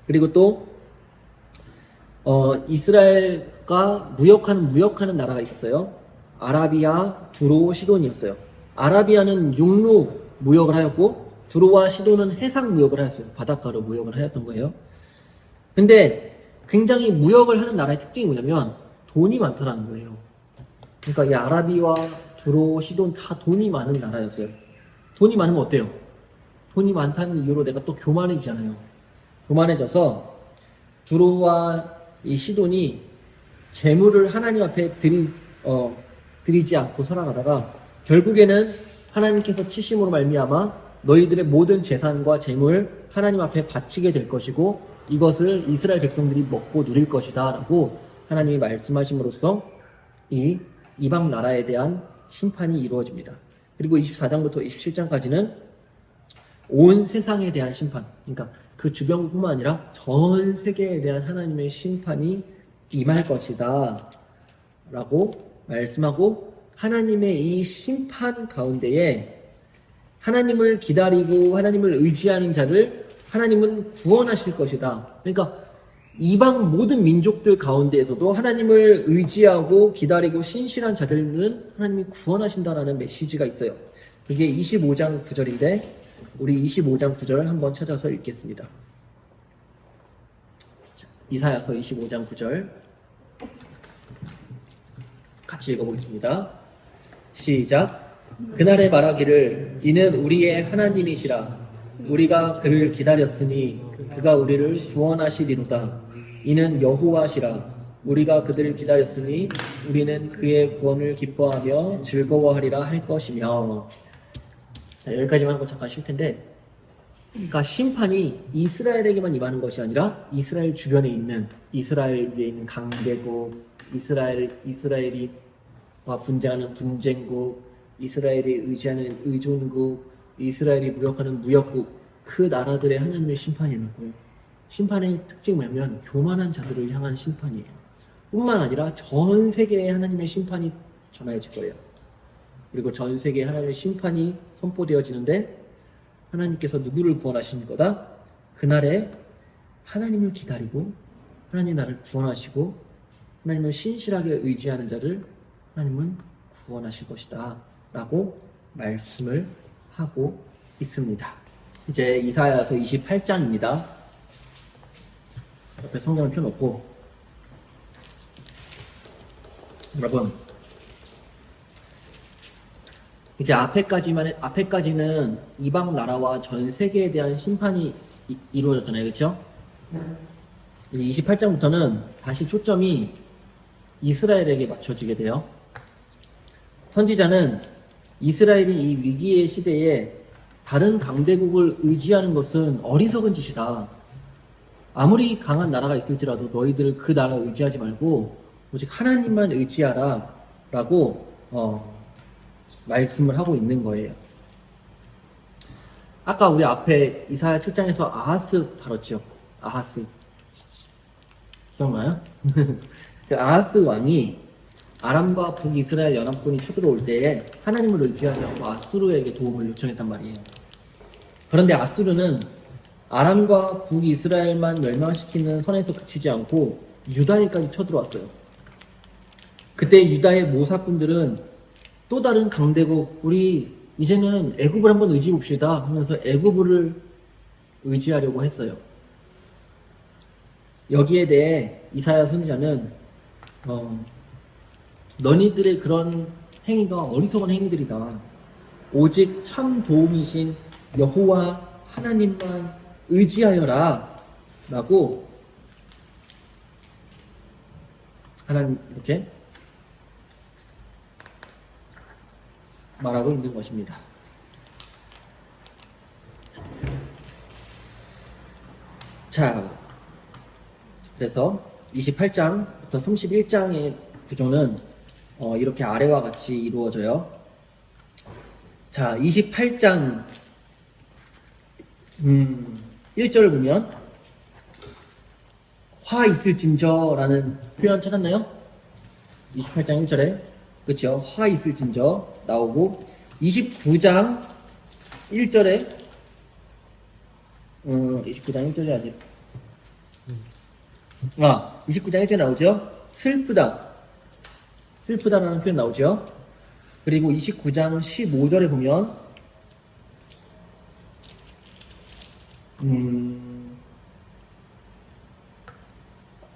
그리고 또 이스라엘과 무역하는 나라가 있었어요. 아라비아, 두로, 시돈이었어요. 아라비아는 육로 무역을 하였고 두로와 시돈은 해상 무역을 하였어요. 바닷가로 무역을 하였던 거예요. 근데 굉장히 무역을 하는 나라의 특징이 뭐냐면 돈이 많다는 거예요. 그러니까 이 아라비와 두로, 시돈 다 돈이 많은 나라였어요. 돈이 많으면 어때요? 돈이 많다는 이유로 내가 또 교만해지잖아요. 교만해져서 두로와 이 시돈이 재물을 하나님 앞에 드리지 않고 살아가다가 결국에는 하나님께서 치심으로 말미암아 너희들의 모든 재산과 재물 하나님 앞에 바치게 될 것이고 이것을 이스라엘 백성들이 먹고 누릴 것이다 라고 하나님이 말씀하심으로써 이 이방 나라에 대한 심판이 이루어집니다. 그리고 24장부터 27장까지는 온 세상에 대한 심판, 그러니까 그 주변뿐만 아니라 전 세계에 대한 하나님의 심판이 임할 것이다 라고 말씀하고, 하나님의 이 심판 가운데에 하나님을 기다리고 하나님을 의지하는 자를 하나님은 구원하실 것이다. 그러니까 이방 모든 민족들 가운데에서도 하나님을 의지하고 기다리고 신실한 자들은 하나님이 구원하신다라는 메시지가 있어요. 그게 25장 9절인데 우리 25장 9절을 한번 찾아서 읽겠습니다. 이사야서 25장 9절 같이 읽어보겠습니다. 시작. 그날에 말하기를 이는 우리의 하나님이시라. 우리가 그를 기다렸으니 그가 우리를 구원하시리로다. 이는 여호와시라. 우리가 그들을 기다렸으니 우리는 그의 구원을 기뻐하며 즐거워하리라 할 것이며. 자, 여기까지만 하고 잠깐 쉴 텐데, 그러니까 심판이 이스라엘에게만 임하는 것이 아니라 이스라엘 주변에 있는, 이스라엘 위에 있는 강대국, 이스라엘이 분쟁하는 분쟁국, 이스라엘이 의지하는 의존국, 이스라엘이 무역하는 무역국, 그 나라들의 하나님의 심판이 있는 거예요. 심판의 특징이 뭐냐면 교만한 자들을 향한 심판이에요. 뿐만 아니라 전 세계에 하나님의 심판이 전해질 거예요. 그리고 전 세계에 하나님의 심판이 선포되어지는데, 하나님께서 누구를 구원하실 거다? 그날에 하나님을 기다리고 하나님 나를 구원하시고 하나님을 신실하게 의지하는 자를 하나님은 구원하실 것이다 라고 말씀을 하고 있습니다. 이제 이사야서 28장입니다. 옆에 성경을 펴놓고, 여러분 이제 앞에까지는 이방 나라와 전 세계에 대한 심판이 이루어졌잖아요, 그렇죠? 이제 28장부터는 다시 초점이 이스라엘에게 맞춰지게 돼요. 선지자는 이스라엘이 이 위기의 시대에 다른 강대국을 의지하는 것은 어리석은 짓이다. 아무리 강한 나라가 있을지라도 너희들 그 나라 의지하지 말고 오직 하나님만 의지하라 라고 말씀을 하고 있는 거예요. 아까 우리 앞에 이사야 7장에서 아하스 다뤘죠. 아하스 기억나요? 그 아하스 왕이 아람과 북이스라엘 연합군이 쳐들어올 때에 하나님을 의지하려고 아수르에게 도움을 요청했단 말이에요. 그런데 아수르는 아람과 북이스라엘만 멸망시키는 선에서 그치지 않고 유다에까지 쳐들어왔어요. 그때 유다의 모사꾼들은 또 다른 강대국, 우리 이제는 애굽을 한번 의지해 봅시다 하면서 애굽을 의지하려고 했어요. 여기에 대해 이사야 선지자는 너희들의 그런 행위가 어리석은 행위들이다. 오직 참 도움이신 여호와 하나님만 의지하여라 라고 하나님 이렇게 말하고 있는 것입니다. 자, 그래서 28장부터 31장의 구조는 이렇게 아래와 같이 이루어져요. 자, 28장 1절을 보면 화 있을진저라는 표현 찾았나요? 28장 1절에 그렇죠? 화 있을진저 나오고, 29장 1절에 29장 1절이 아니라 29장 1절에 나오죠? 슬프다라는 표현 나오죠? 그리고 29장 15절에 보면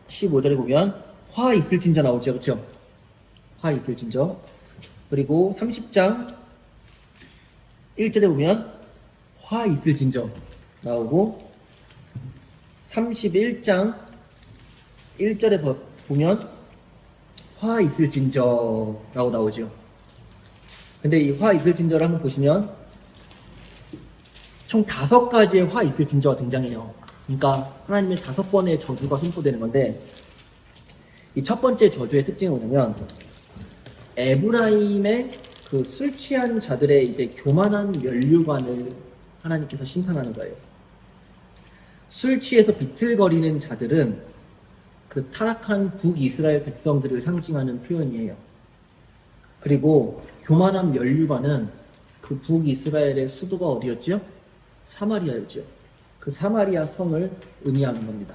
15절에 보면 화 있을진저 나오죠, 그렇죠? 화 있을진저. 그리고 30장 1절에 보면 화 있을진저 나오고, 31장 1절에 보면 화 있을진저라고 나오죠. 근데 이 화 있을진저를 한번 보시면 총 5가지의 화 있을진저가 등장해요. 그러니까 하나님의 5번의 저주가 선포되는 건데, 이 첫 번째 저주의 특징은 뭐냐면 에브라임의 그 술 취한 자들의 이제 교만한 면류관을 하나님께서 심판하는 거예요. 술 취해서 비틀거리는 자들은 그 타락한 북이스라엘 백성들을 상징하는 표현이에요. 그리고 교만한 면류관은 그 북이스라엘의 수도가 어디였지요? 사마리아였죠. 그 사마리아 성을 의미하는 겁니다.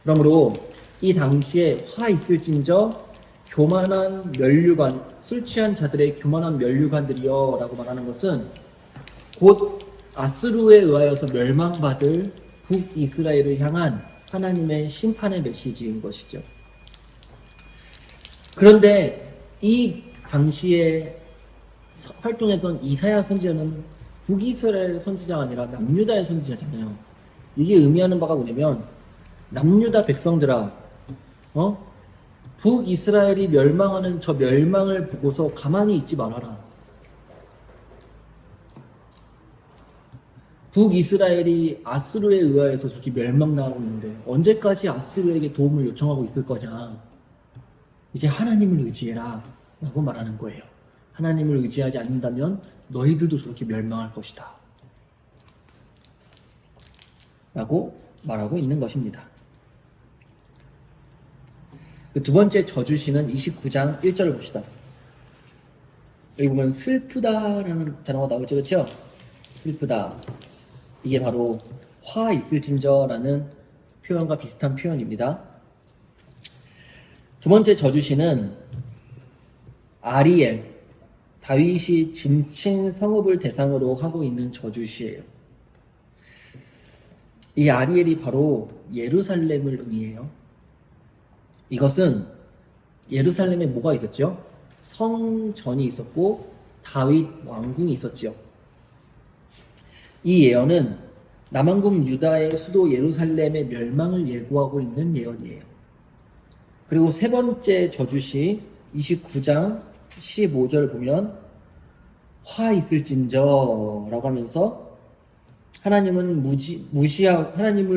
그러므로 이 당시에 화 있을진저 교만한 면류관, 술 취한 자들의 교만한 면류관들이여 라고 말하는 것은 곧 아수르에 의하여서 멸망받을 북이스라엘을 향한 하나님의 심판의 메시지인 것이죠. 그런데 이 당시에 활동했던 이사야 선지자는 북이스라엘 선지자가 아니라 남유다의 선지자잖아요. 이게 의미하는 바가 뭐냐면 남유다 백성들아, 북이스라엘이 멸망하는 저 멸망을 보고서 가만히 있지 말아라. 북이스라엘이 아수르에 의하여서 저렇게 멸망당하고 있는데 언제까지 아수르에게 도움을 요청하고 있을 거냐. 이제 하나님을 의지해라 라고 말하는 거예요. 하나님을 의지하지 않는다면 너희들도 저렇게 멸망할 것이다 라고 말하고 있는 것입니다. 그 두 번째 저주시는 29장 1절을 봅시다. 여기 보면 슬프다라는 단어가 나오죠. 그렇죠? 슬프다. 이게 바로 화 있을진저라는 표현과 비슷한 표현입니다. 두 번째 저주시는 아리엘, 다윗이 짐친 성읍을 대상으로 하고 있는 저주시예요. 이 아리엘이 바로 예루살렘을 의미해요. 이것은 예루살렘에 뭐가 있었죠? 성전이 있었고 다윗 왕궁이 있었죠. 이 예언은 남왕국 유다의 수도 예루살렘의 멸망을 예고하고 있는 예언이에요. 그리고 세 번째 저주시 29장 15절을 보면 화 있을진저 라고 하면서 하나님을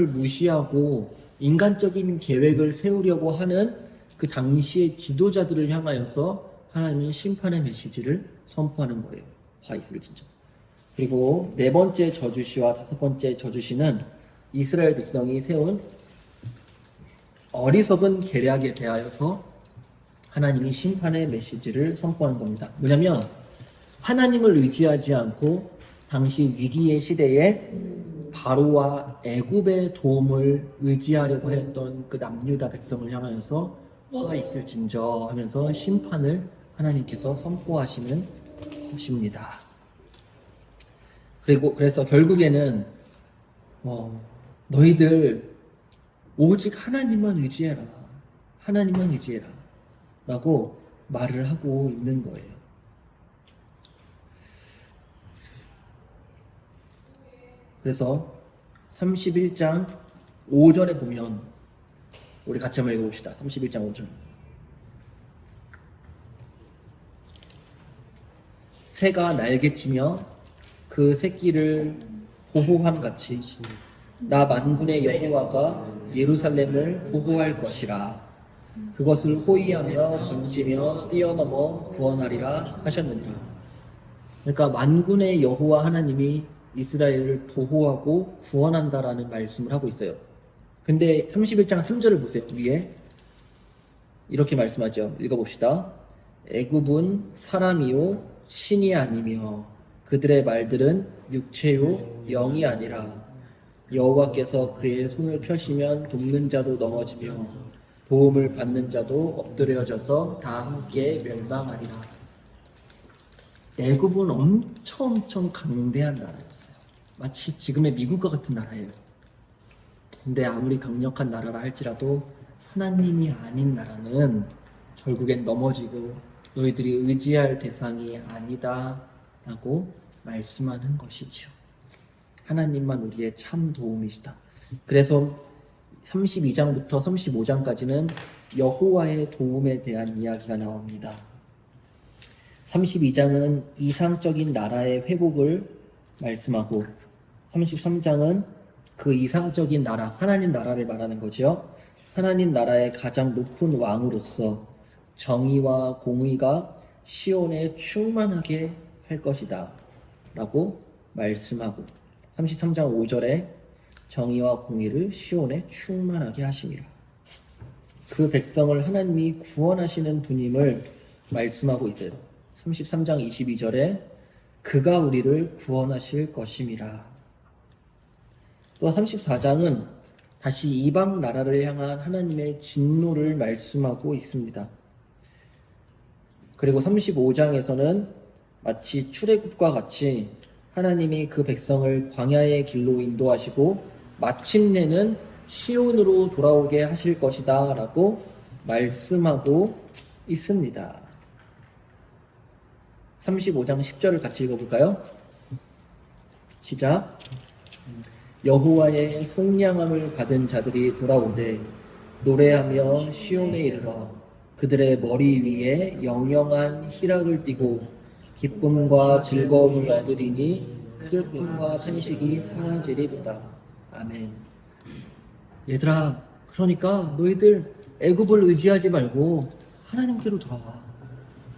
무시하고 인간적인 계획을 세우려고 하는 그 당시의 지도자들을 향하여서 하나님의 심판의 메시지를 선포하는 거예요. 화 있을진저. 그리고 네 번째 저주시와 다섯 번째 저주시는 이스라엘 백성이 세운 어리석은 계략에 대하여서 하나님이 심판의 메시지를 선포하는 겁니다. 뭐냐면 하나님을 의지하지 않고 당시 위기의 시대에 바로와 애굽의 도움을 의지하려고 했던 그 남유다 백성을 향하여서 화가 있을진저 하면서 심판을 하나님께서 선포하시는 것입니다. 그래서 결국에는 너희들 오직 하나님만 의지해라. 하나님만 의지해라. 라고 말을 하고 있는 거예요. 그래서 31장 5절에 보면 우리 같이 한번 읽어봅시다. 31장 5절. 새가 날개치며 그 새끼를 보호함같이 나 만군의 여호와가 예루살렘을 보호할 것이라. 그것을 호위하며 던지며 뛰어넘어 구원하리라 하셨느니라. 그러니까 만군의 여호와 하나님이 이스라엘을 보호하고 구원한다라는 말씀을 하고 있어요. 근데 31장 3절을 보세요. 위에 이렇게 말씀하죠. 읽어봅시다. 애굽은 사람이요 신이 아니며 그들의 말들은 육체요 영이 아니라 여호와께서 그의 손을 펴시면 돕는 자도 넘어지며 도움을 받는 자도 엎드려져서 다 함께 멸망하리라. 애굽은 엄청 강대한 나라였어요. 마치 지금의 미국과 같은 나라예요. 근데 아무리 강력한 나라라 할지라도 하나님이 아닌 나라는 결국엔 넘어지고 너희들이 의지할 대상이 아니다 라고 말씀하는 것이죠. 하나님만 우리의 참 도움이시다. 그래서 32장부터 35장까지는 여호와의 도움에 대한 이야기가 나옵니다. 32장은 이상적인 나라의 회복을 말씀하고 33장은 그 이상적인 나라, 하나님 나라를 말하는 거죠. 하나님 나라의 가장 높은 왕으로서 정의와 공의가 시온에 충만하게 할 것이다 라고 말씀하고 33장 5절에 정의와 공의를 시온에 충만하게 하심이라. 그 백성을 하나님이 구원하시는 분임을 말씀하고 있어요. 33장 22절에 그가 우리를 구원하실 것임이라. 또 34장은 다시 이방 나라를 향한 하나님의 진노를 말씀하고 있습니다. 그리고 35장에서는 마치 출애굽과 같이 하나님이 그 백성을 광야의 길로 인도하시고 마침내는 시온으로 돌아오게 하실 것이다 라고 말씀하고 있습니다. 35장 10절을 같이 읽어볼까요? 시작. 여호와의 속량함을 받은 자들이 돌아오되 노래하며 시온에 이르러 그들의 머리 위에 영영한 희락을 띠고 기쁨과 즐거움을 얻으리니 슬픔과 탄식이 사라지리로다. 아멘. 얘들아, 그러니까 너희들 애굽을 의지하지 말고 하나님께로 돌아와.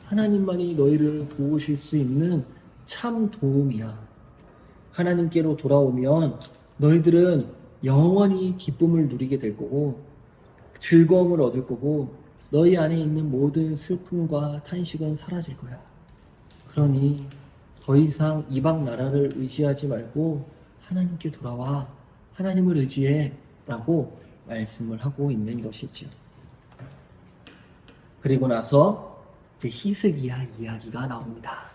하나님만이 너희를 도우실 수 있는 참 도움이야. 하나님께로 돌아오면 너희들은 영원히 기쁨을 누리게 될 거고 즐거움을 얻을 거고 너희 안에 있는 모든 슬픔과 탄식은 사라질 거야. 그러니 더 이상 이방 나라를 의지하지 말고 하나님께 돌아와. 하나님을 의지해 라고 말씀을 하고 있는 것이지요. 그리고 나서 이제 히스기야 이야기가 나옵니다.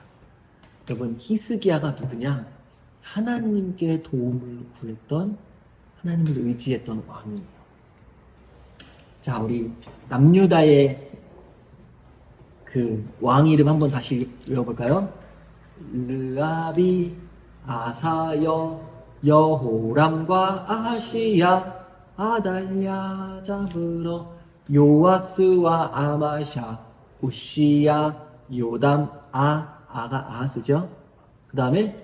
여러분, 히스기야가 누구냐? 하나님께 도움을 구했던, 하나님을 의지했던 왕이에요. 자, 우리 남유다의 그 왕 이름 한번 다시 외워볼까요? 르아비, 아사여, 여호람과 아시야, 아달랴 잡으러, 요아스와 아마샤, 우시야, 요담, 아가 아스죠. 그 다음에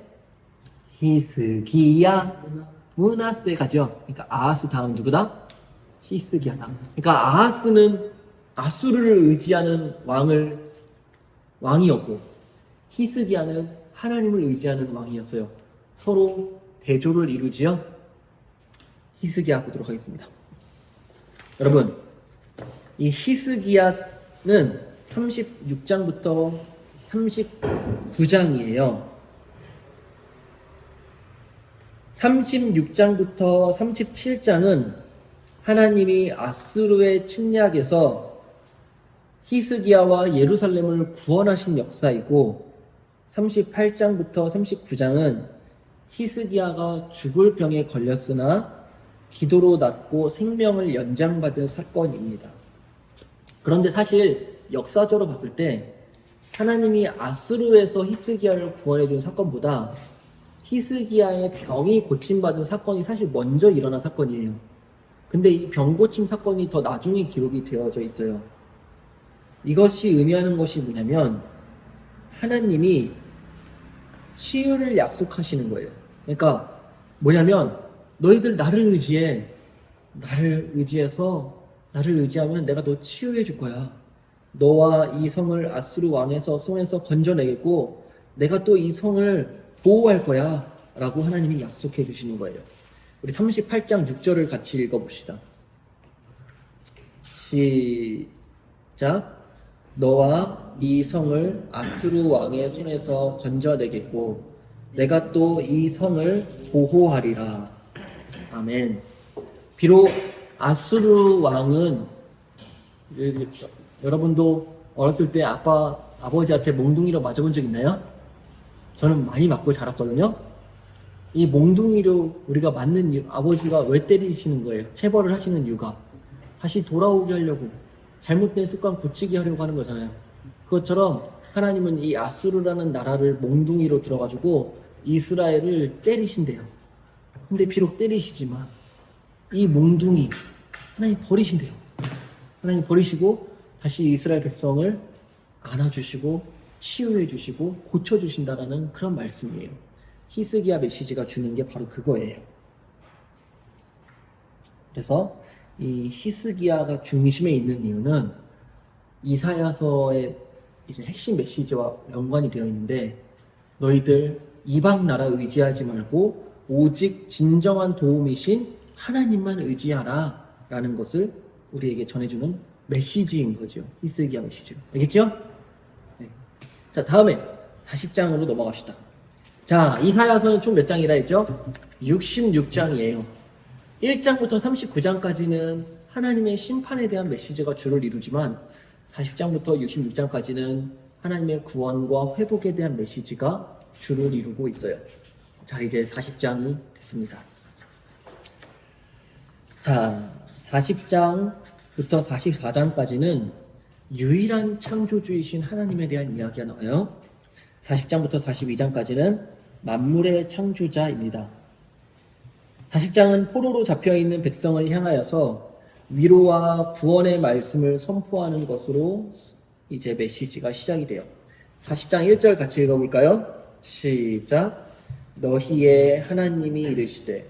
히스기야, 므낫세가죠. 그러니까 아하스 다음 누구다? 히스기야다. 그러니까 아하스는 아수르를 의지하는 왕이었고 히스기야는 하나님을 의지하는 왕이었어요. 서로 대조를 이루지요. 히스기야 보도록 하겠습니다. 여러분, 이 히스기야는 36장부터 39장이에요. 36장부터 37장은 하나님이 아수르의 침략에서 히스기야와 예루살렘을 구원하신 역사이고 38장부터 39장은 히스기야가 죽을 병에 걸렸으나 기도로 낫고 생명을 연장받은 사건입니다. 그런데 사실 역사적으로 봤을 때 하나님이 아수르에서 히스기야를 구원해준 사건보다 히스기야의 병이 고침받은 사건이 사실 먼저 일어난 사건이에요. 근데 이 병 고침 사건이 더 나중에 기록이 되어져 있어요. 이것이 의미하는 것이 뭐냐면 하나님이 치유를 약속하시는 거예요. 그러니까 뭐냐면 너희들 나를 의지해. 나를 의지하면 내가 너 치유해 줄 거야. 너와 이 성을 아수르 왕에서 손에서 건져내겠고 내가 또 이 성을 보호할 거야 라고 하나님이 약속해 주시는 거예요. 우리 38장 6절을 같이 읽어봅시다. 시작. 너와 이 성을 아수르 왕의 손에서 건져내겠고 내가 또 이 성을 보호하리라. 아멘. 비록 아수르 왕은 여러분도 어렸을 때 아버지한테 몽둥이로 맞아본 적 있나요? 저는 많이 맞고 자랐거든요. 이 몽둥이로 우리가 맞는 이유, 아버지가 왜 때리시는 거예요? 체벌을 하시는 이유가 다시 돌아오게 하려고, 잘못된 습관 고치게 하려고 하는 거잖아요. 그것처럼 하나님은 이 아수르라는 나라를 몽둥이로 들어가지고 이스라엘을 때리신대요. 근데 비록 때리시지만 이 몽둥이 하나님 버리신대요. 하나님 버리시고 다시 이스라엘 백성을 안아주시고 치유해 주시고 고쳐주신다라는 그런 말씀이에요. 히스기야 메시지가 주는 게 바로 그거예요. 그래서 이 히스기야가 중심에 있는 이유는 이사야서의 이제 핵심 메시지와 연관이 되어 있는데, 너희들 이방 나라 의지하지 말고 오직 진정한 도움이신 하나님만 의지하라 라는 것을 우리에게 전해주는 메시지인 거죠. 히스기야 메시지. 알겠죠? 네. 자, 다음에 40장으로 넘어갑시다. 자, 이사야서는 총 몇 장이라 했죠? 66장이에요. 1장부터 39장까지는 하나님의 심판에 대한 메시지가 주를 이루지만 40장부터 66장까지는 하나님의 구원과 회복에 대한 메시지가 주를 이루고 있어요. 자, 이제 40장이 됐습니다. 자, 40장부터 44장까지는 유일한 창조주이신 하나님에 대한 이야기가 나와요. 40장부터 42장까지는 만물의 창조자입니다. 40장은 포로로 잡혀있는 백성을 향하여서 위로와 구원의 말씀을 선포하는 것으로 이제 메시지가 시작이 돼요. 40장 1절 같이 읽어볼까요? 시작. 너희의 하나님이 이르시되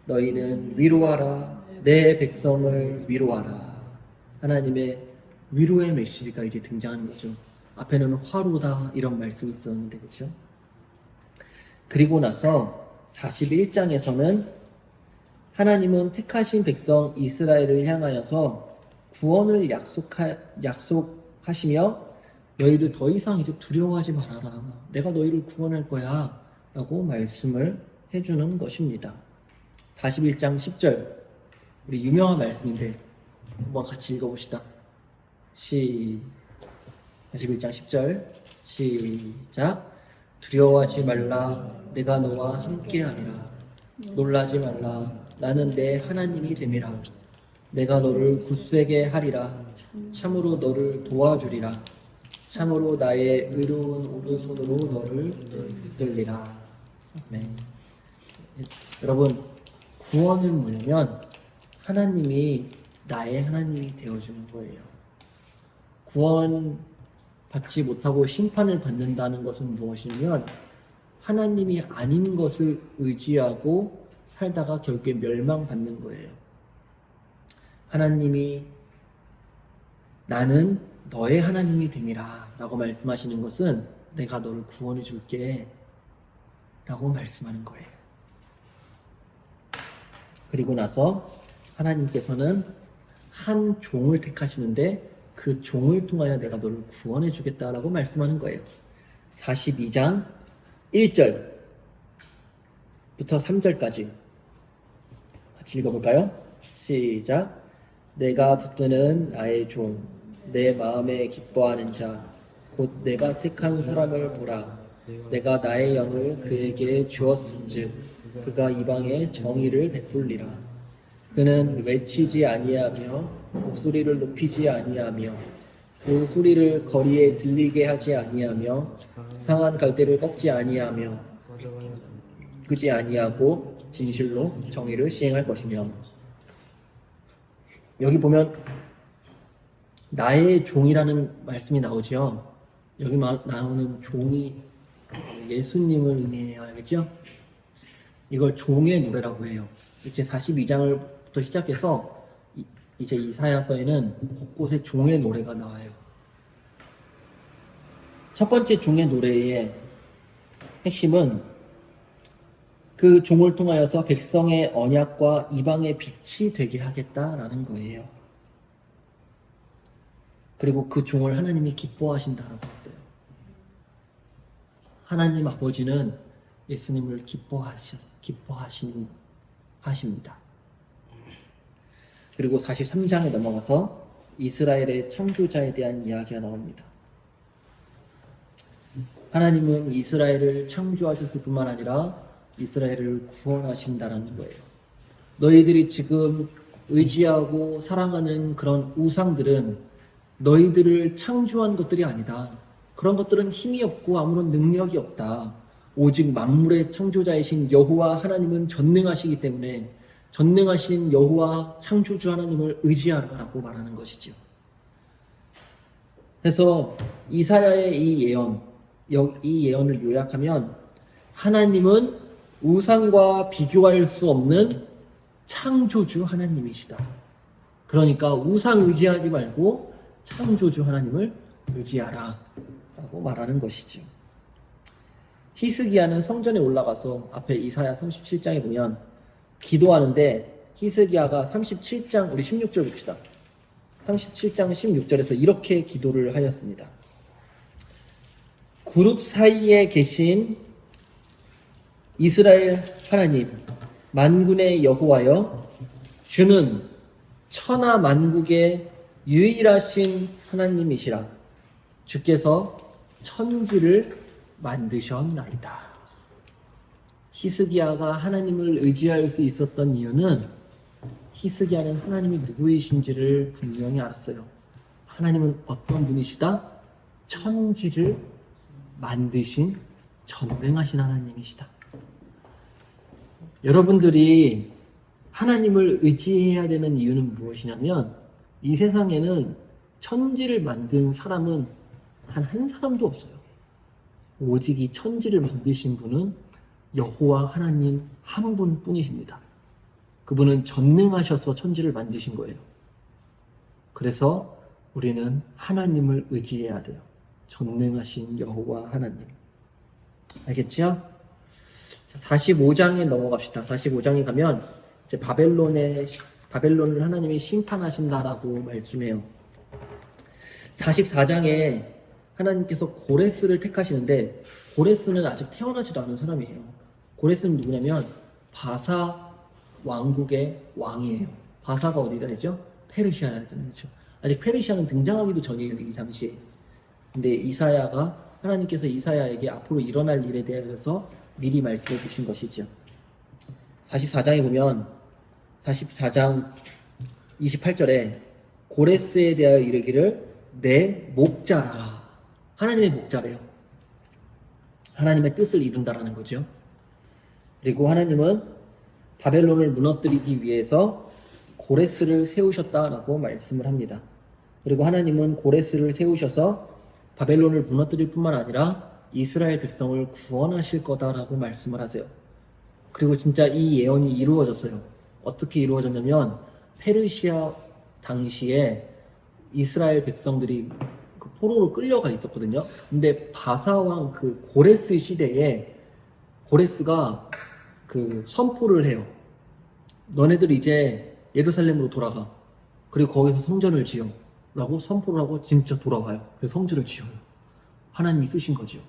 너희는 위로하라 내 백성을 위로하라. 하나님의 위로의 메시지가 이제 등장하는 거죠. 앞에는 화로다 이런 말씀이 있었는데, 그렇죠? 그리고 나서 41장에서는 하나님은 택하신 백성 이스라엘을 향하여서 구원을 약속하시며 너희들 더 이상 이제 두려워하지 말아라. 내가 너희를 구원할 거야 라고 말씀을 해주는 것입니다. 41장 10절 우리 유명한 말씀인데 한번 같이 읽어봅시다. 41장 10절 시작. 두려워하지 말라 내가 너와 함께하리라. 놀라지 말라 나는 내 하나님이 됨이라. 내가 너를 굳세게 하리라. 참으로 너를 도와주리라. 참으로 나의 의로운 오른손으로 너를 붙들리라. 네. 여러분, 구원은 뭐냐면 하나님이 나의 하나님이 되어주는 거예요. 구원 받지 못하고 심판을 받는다는 것은 무엇이냐면 하나님이 아닌 것을 의지하고 살다가 결국에 멸망받는 거예요. 하나님이 나는 너의 하나님이 됨이라 라고 말씀하시는 것은 내가 너를 구원해 줄게 라고 말씀하는 거예요. 그리고 나서 하나님께서는 한 종을 택하시는데 그 종을 통하여 내가 너를 구원해 주겠다라고 말씀하는 거예요. 42장 1절부터 3절까지 같이 읽어볼까요? 시작. 내가 붙드는 나의 종, 내 마음에 기뻐하는 자, 곧 내가 택한 사람을 보라. 내가 나의 영을 그에게 주었은즉 그가 이방에 정의를 베풀리라. 그는 외치지 아니하며 목소리를 높이지 아니하며 그 소리를 거리에 들리게 하지 아니하며 상한 갈대를 꺾지 아니하며 끄지 아니하고 진실로 정의를 시행할 것이며. 여기 보면 나의 종이라는 말씀이 나오죠. 여기 나오는 종이 예수님을 의미해요. 알겠죠? 이걸 종의 노래라고 해요. 이제 42장부터 시작해서 이제 이사야서에는 곳곳에 종의 노래가 나와요. 첫 번째 종의 노래의 핵심은 그 종을 통하여서 백성의 언약과 이방의 빛이 되게 하겠다라는 거예요. 그리고 그 종을 하나님이 기뻐하신다라고 했어요. 하나님 아버지는 예수님을 기뻐하십니다. 그리고 43장에 넘어가서 이스라엘의 창조자에 대한 이야기가 나옵니다. 하나님은 이스라엘을 창조하셨을 뿐만 아니라 이스라엘을 구원하신다는 거예요. 너희들이 지금 의지하고 사랑하는 그런 우상들은 너희들을 창조한 것들이 아니다. 그런 것들은 힘이 없고 아무런 능력이 없다. 오직 만물의 창조자이신 여호와 하나님은 전능하시기 때문에 전능하신 여호와 창조주 하나님을 의지하라고 말하는 것이죠. 그래서 이사야의 이 예언을 요약하면 하나님은 우상과 비교할 수 없는 창조주 하나님이시다. 그러니까 우상 의지하지 말고 창조주 하나님을 의지하라 라고 말하는 것이죠. 히스기야는 성전에 올라가서 앞에 이사야 37장에 보면 기도하는데 히스기야가 37장 우리 16절 봅시다. 37장 16절에서 이렇게 기도를 하였습니다. 그룹 사이에 계신 이스라엘 하나님 만군의 여호와여, 주는 천하 만국의 유일하신 하나님이시라. 주께서 천지를 만드셨나이다. 히스기야가 하나님을 의지할 수 있었던 이유는 히스기야는 하나님이 누구이신지를 분명히 알았어요. 하나님은 어떤 분이시다? 천지를 만드신 전능하신 하나님이시다. 여러분들이 하나님을 의지해야 되는 이유는 무엇이냐면 이 세상에는 천지를 만든 사람은 단 한 사람도 없어요. 오직 이 천지를 만드신 분은 여호와 하나님 한 분뿐이십니다. 그분은 전능하셔서 천지를 만드신 거예요. 그래서 우리는 하나님을 의지해야 돼요. 전능하신 여호와 하나님. 알겠죠? 45장에 넘어갑시다. 45장에 가면 이제 바벨론을 하나님이 심판하신다라고 말씀해요. 44장에 하나님께서 고레스를 택하시는데 고레스는 아직 태어나지도 않은 사람이에요. 고레스는 누구냐면 바사 왕국의 왕이에요. 바사가 어디라죠? 페르시아잖아요. 그렇죠? 아직 페르시아는 등장하기도 전이에요. 이 당시에. 근데 하나님께서 이사야에게 앞으로 일어날 일에 대해서 미리 말씀해 주신 것이죠. 44장에 보면 44장 28절에 고레스에 대하여 이르기를 내 목자라. 하나님의 목자래요. 하나님의 뜻을 이룬다라는 거죠. 그리고 하나님은 바벨론을 무너뜨리기 위해서 고레스를 세우셨다라고 말씀을 합니다. 그리고 하나님은 고레스를 세우셔서 바벨론을 무너뜨릴 뿐만 아니라 이스라엘 백성을 구원하실 거다라고 말씀을 하세요. 그리고 진짜 이 예언이 이루어졌어요. 어떻게 이루어졌냐면 페르시아 당시에 이스라엘 백성들이 그 포로로 끌려가 있었거든요. 근데 바사왕 그 고레스 시대에 고레스가 그 선포를 해요. 너네들 이제 예루살렘으로 돌아가. 그리고 거기서 성전을 지어. 라고 선포를 하고 진짜 돌아와요. 그래서 성전을 지어요. 하나님이 쓰신 거죠.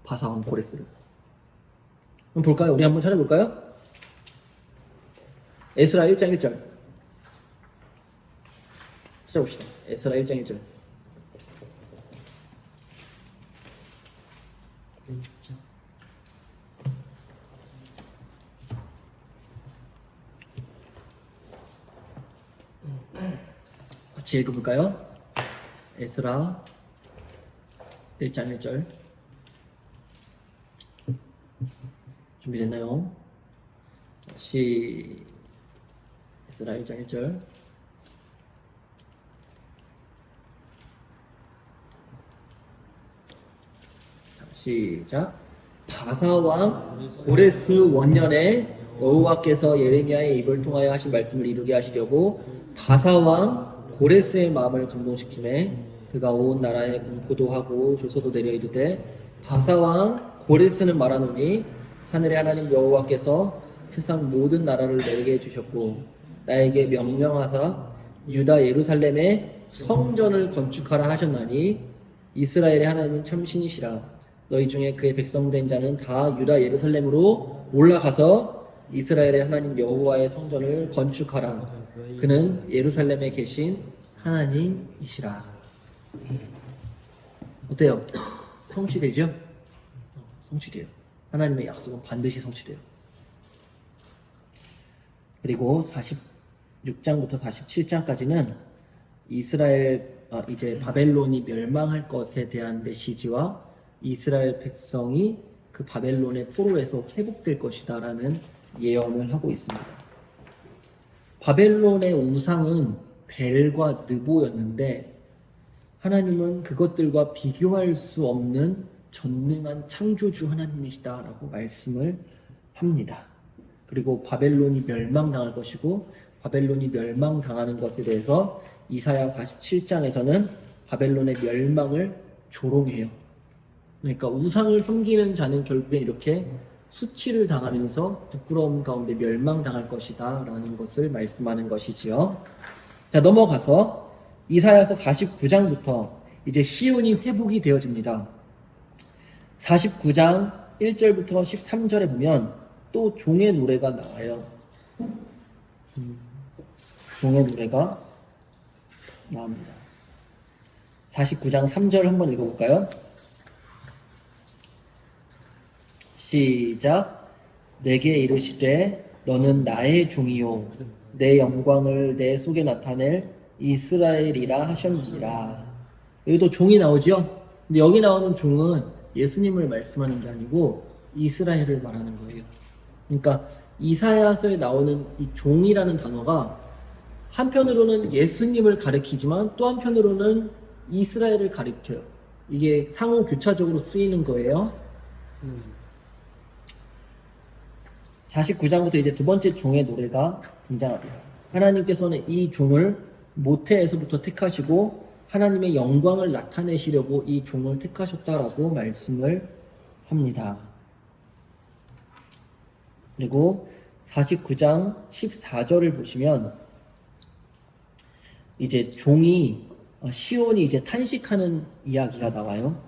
바사왕 고레스를. 그럼 볼까요? 우리 한번 찾아볼까요? 에스라 1장 1절. 찾아봅시다. 에스라 1장 1절. 같이 읽어볼까요? 에스라 1장 1절. 준비됐나요? 에스라 1장 1절. 시작. 바사왕 고레스 원년에 여호와께서 예레미야의 입을 통하여 하신 말씀을 이루게 하시려고 바사왕 고레스의 마음을 감동시키매 그가 온 나라에 공포도 하고 조서도 내려 이르되 바사왕 고레스는 말하노니 하늘의 하나님 여호와께서 세상 모든 나라를 내게 해주셨고 나에게 명령하사 유다 예루살렘에 성전을 건축하라 하셨나니 이스라엘의 하나님은 참신이시라. 너희 중에 그의 백성된 자는 다 유다 예루살렘으로 올라가서 이스라엘의 하나님 여호와의 성전을 건축하라. 그는 예루살렘에 계신 하나님이시라. 어때요? 성취되죠? 성취돼요. 하나님의 약속은 반드시 성취돼요. 그리고 46장부터 47장까지는 이제 바벨론이 멸망할 것에 대한 메시지와 이스라엘 백성이 그 바벨론의 포로에서 회복될 것이다 라는 예언을 하고 있습니다. 바벨론의 우상은 벨과 느보였는데 하나님은 그것들과 비교할 수 없는 전능한 창조주 하나님이시다 라고 말씀을 합니다. 그리고 바벨론이 멸망당할 것이고 바벨론이 멸망당하는 것에 대해서 이사야 47장에서는 바벨론의 멸망을 조롱해요. 그러니까 우상을 섬기는 자는 결국에 이렇게 수치를 당하면서 부끄러움 가운데 멸망당할 것이다 라는 것을 말씀하는 것이지요. 자, 넘어가서 이사야서 49장부터 이제 시온이 회복이 되어집니다. 49장 1절부터 13절에 보면 또 종의 노래가 나와요. 종의 노래가 나옵니다. 49장 3절 한번 읽어볼까요? 시작. 내게 이르시되 너는 나의 종이요 내 영광을 내 속에 나타낼 이스라엘이라 하셨느니라. 여기도 종이 나오죠? 근데 여기 나오는 종은 예수님을 말씀하는 게 아니고 이스라엘을 말하는 거예요. 그러니까 이사야서에 나오는 이 종이라는 단어가 한편으로는 예수님을 가리키지만 또 한편으로는 이스라엘을 가리켜요. 이게 상호 교차적으로 쓰이는 거예요. 49장부터 이제 두 번째 종의 노래가 등장합니다. 하나님께서는 이 종을 모태에서부터 택하시고 하나님의 영광을 나타내시려고 이 종을 택하셨다라고 말씀을 합니다. 그리고 49장 14절을 보시면 이제 종이 시온이 이제 탄식하는 이야기가 나와요.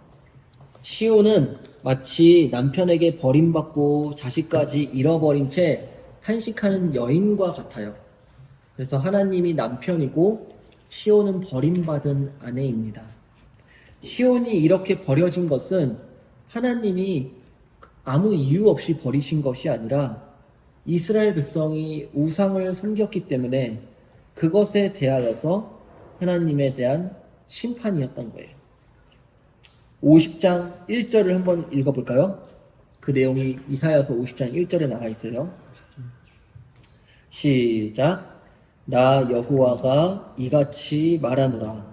시온은 마치 남편에게 버림받고 자식까지 잃어버린 채 탄식하는 여인과 같아요. 그래서 하나님이 남편이고 시온은 버림받은 아내입니다. 시온이 이렇게 버려진 것은 하나님이 아무 이유 없이 버리신 것이 아니라 이스라엘 백성이 우상을 섬겼기 때문에 그것에 대하여서 하나님에 대한 심판이었던 거예요. 50장 1절을 한번 읽어볼까요? 그 내용이 이사야서 50장 1절에 나와 있어요. 시작. 나 여호와가 이같이 말하노라.